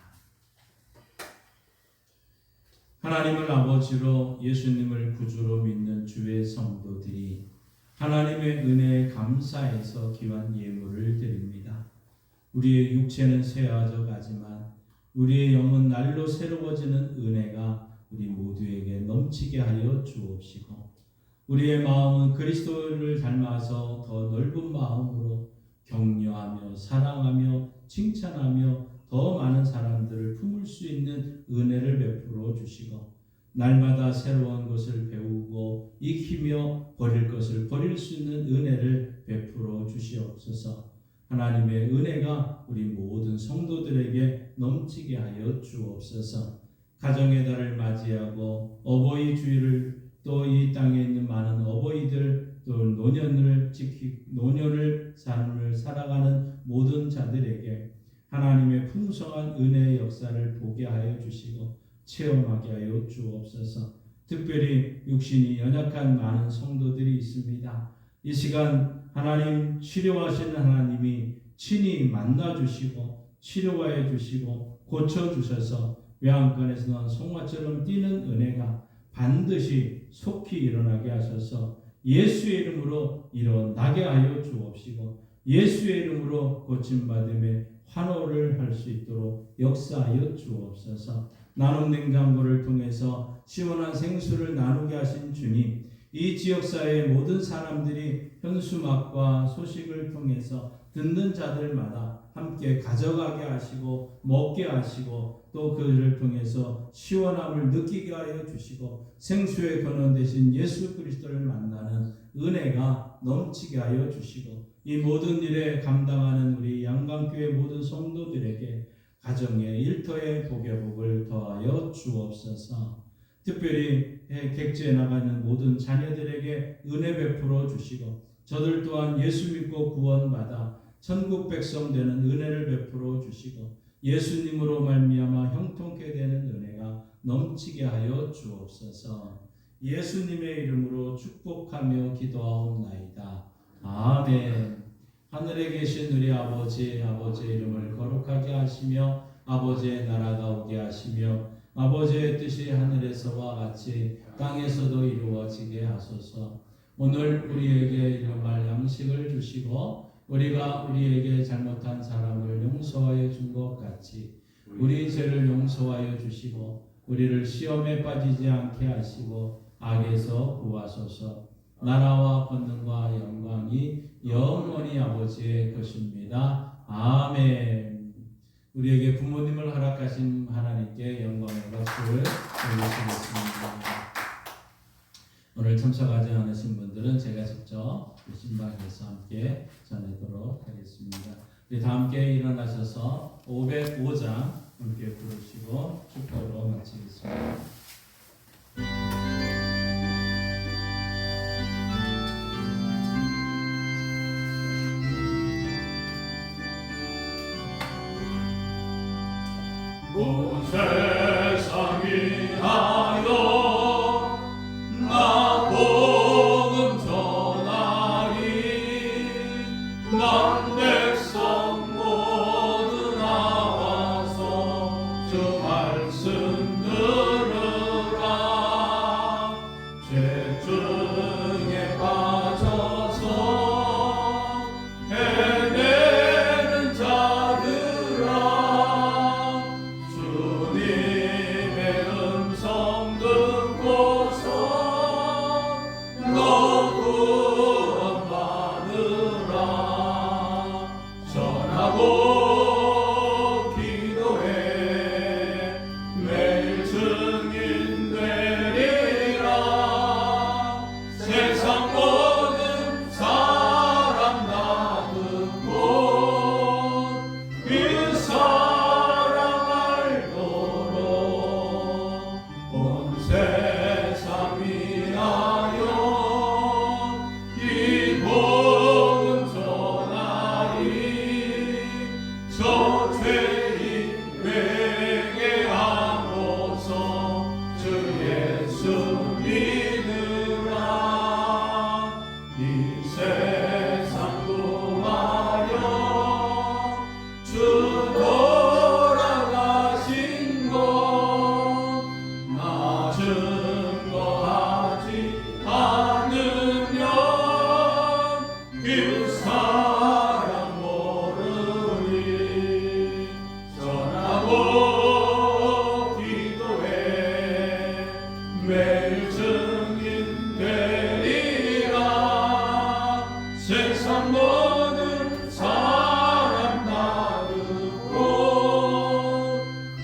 하나님을 아버지로 예수님을 구주로 믿는 주의 성도들이 하나님의 은혜에 감사해서 귀한 예물을 드립니다. 우리의 육체는 쇠하져 가지만 우리의 영은 날로 새로워지는 은혜가 우리 모두에게 넘치게 하여 주옵시고 우리의 마음은 그리스도를 닮아서 더 넓은 마음으로 격려하며 사랑하며 칭찬하며 더 많은 사람들을 품을 수 있는 은혜를 베풀어 주시고 날마다 새로운 것을 배우고 익히며 버릴 것을 버릴 수 있는 은혜를 베풀어 주시옵소서. 하나님의 은혜가 우리 모든 성도들에게 넘치게 하여 주옵소서. 가정의 달을 맞이하고 어버이 주일을 또 이 땅에 있는 많은 어버이들 또 노년을 삶을 살아가는 모든 자들에게 하나님의 풍성한 은혜의 역사를 보게 하여 주시고 체험하게 하여 주옵소서. 특별히 육신이 연약한 많은 성도들이 있습니다. 이 시간 하나님 치료하시는 하나님이 친히 만나 주시고 치료하여 주시고 고쳐 주셔서 외양간에서 난 송아처럼 뛰는 은혜가 반드시 속히 일어나게 하셔서 예수의 이름으로 일어나게 하여 주옵시고 예수의 이름으로 고침받음에 환호를 할 수 있도록 역사하여 주옵소서. 나눔 냉장고를 통해서 시원한 생수를 나누게 하신 주님, 이 지역사회의 모든 사람들이 현수막과 소식을 통해서 듣는 자들마다 함께 가져가게 하시고 먹게 하시고 또 그를 통해서 시원함을 느끼게 하여 주시고 생수의 근원 되신 예수 그리스도를 만나는 은혜가 넘치게 하여 주시고 이 모든 일에 감당하는 우리 양강교회 모든 성도들에게 가정의 일터의 복의 복을 더하여 주옵소서. 특별히 객지에 나가는 모든 자녀들에게 은혜 베풀어 주시고 저들 또한 예수 믿고 구원받아 천국 백성 되는 은혜를 베풀어 주시고 예수님으로 말미암아 형통케 되는 은혜가 넘치게 하여 주옵소서. 예수님의 이름으로 축복하며 기도하옵나이다. 아멘. 하늘에 계신 우리 아버지의 이름을 거룩하게 하시며 아버지의 나라가 오게 하시며 아버지의 뜻이 하늘에서와 같이 땅에서도 이루어지게 하소서. 오늘 우리에게 일용할 양식을 주시고 우리가 우리에게 잘못한 사람을 용서하여 준 것 같이 우리 죄를 용서하여 주시고 우리를 시험에 빠지지 않게 하시고 악에서 구하소서. 나라와 권능과 영광이 영원히 아버지의 것입니다. 아멘. 우리에게 부모님을 허락하신 하나님께 영광의 박수를 올리시겠습니다. 오늘 참석하지 않으신 분들은 제가 직접 신방에서 함께 전하도록 하겠습니다. 우리 다 함께 일어나셔서 505장 함께 부르시고 축도로 마치겠습니다. 온 세상 위하여 나 복음 전하리. 난 백성 모두 나와서 주 말씀 들으라. 죄 중에 빠져서 헤매는 자들아, 주님의 음성 듣고서 너 구원받으라. 전하고 기도해 매일 증인 되리라. 세상 모든 사람 다 듣고 그 사랑 알도록 온 세상 위하여 이 복음 전하리. 저 죄인 회개하고서 주 예수 믿으라. 이 세상 구하여 주 돌아가신 것 나 증거하지 않으면 그 사람 모르리. 전하고 기도해 매일 증인 되리라. 세상 모든 사람 다 듣고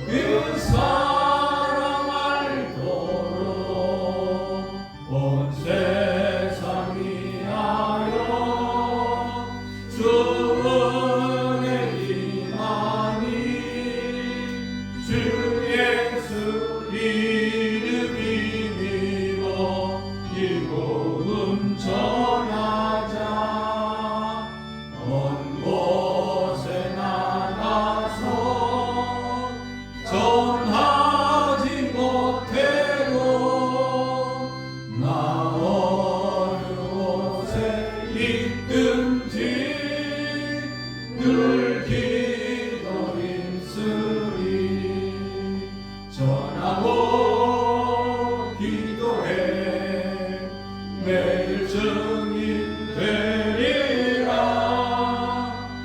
그 사람 알도록 온 세상 세상 위하여 주 은혜 임하니 주 예수 이름 힘입어 이 복음 전하자 먼 곳에 나가서 전하지 못해도 나 어느 곳에 있든지 늘 기도 힘쓰리 전하고 기도해 매일 증인 되리라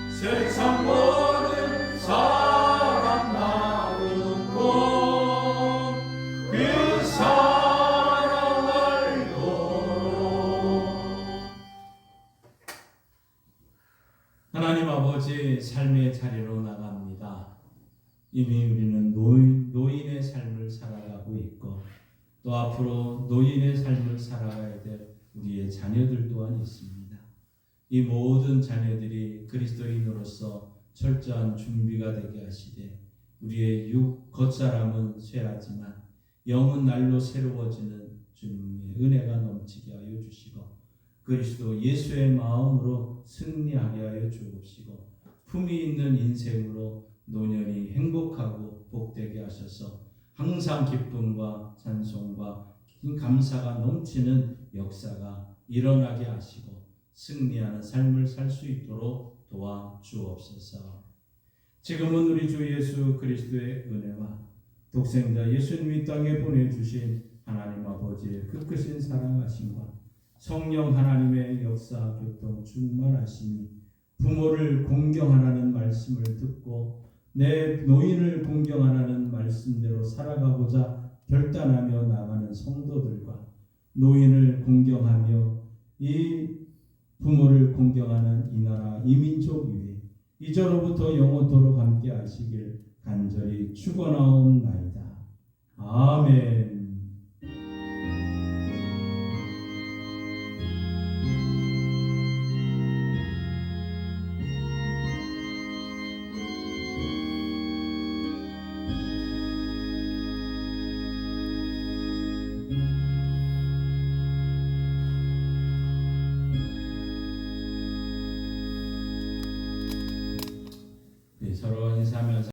세상 모든 사람 나누고 그 사랑을 도록 하나님 아버지 삶의 자리로 나갑니다. 이미 우리는 노인의 삶을 살아가고 있고 또 앞으로 노인의 삶을 살아가야 될 우리의 자녀들 또한 있습니다. 이 모든 자녀들이 그리스도인으로서 철저한 준비가 되게 하시되 우리의 육 겉사람은 쇠하지만 영은 날로 새로워지는 주님의 은혜가 넘치게 하여 주시고 그리스도 예수의 마음으로 승리하게 하여 주옵시고 품이 있는 인생으로 노년이 행복하고 복되게 하셔서 항상 기쁨과 찬송과 감사가 넘치는 역사가 일어나게 하시고 승리하는 삶을 살 수 있도록 도와 주옵소서. 지금은 우리 주 예수 그리스도의 은혜와 독생자 예수님이 땅에 보내주신 하나님 아버지의 그 크신 사랑하심과 성령 하나님의 역사 교통 충만하심이 부모를 공경하라는 말씀을 듣고 내 노인을 공경하라는 말씀대로 살아가고자 결단하며 나가는 성도들과 노인을 공경하며 이 부모를 공경하는 이 나라 이민족 위에 이제로부터 영원토록 함께 하시길 간절히 축원하옵나이다. 아멘. 서로 인사하면서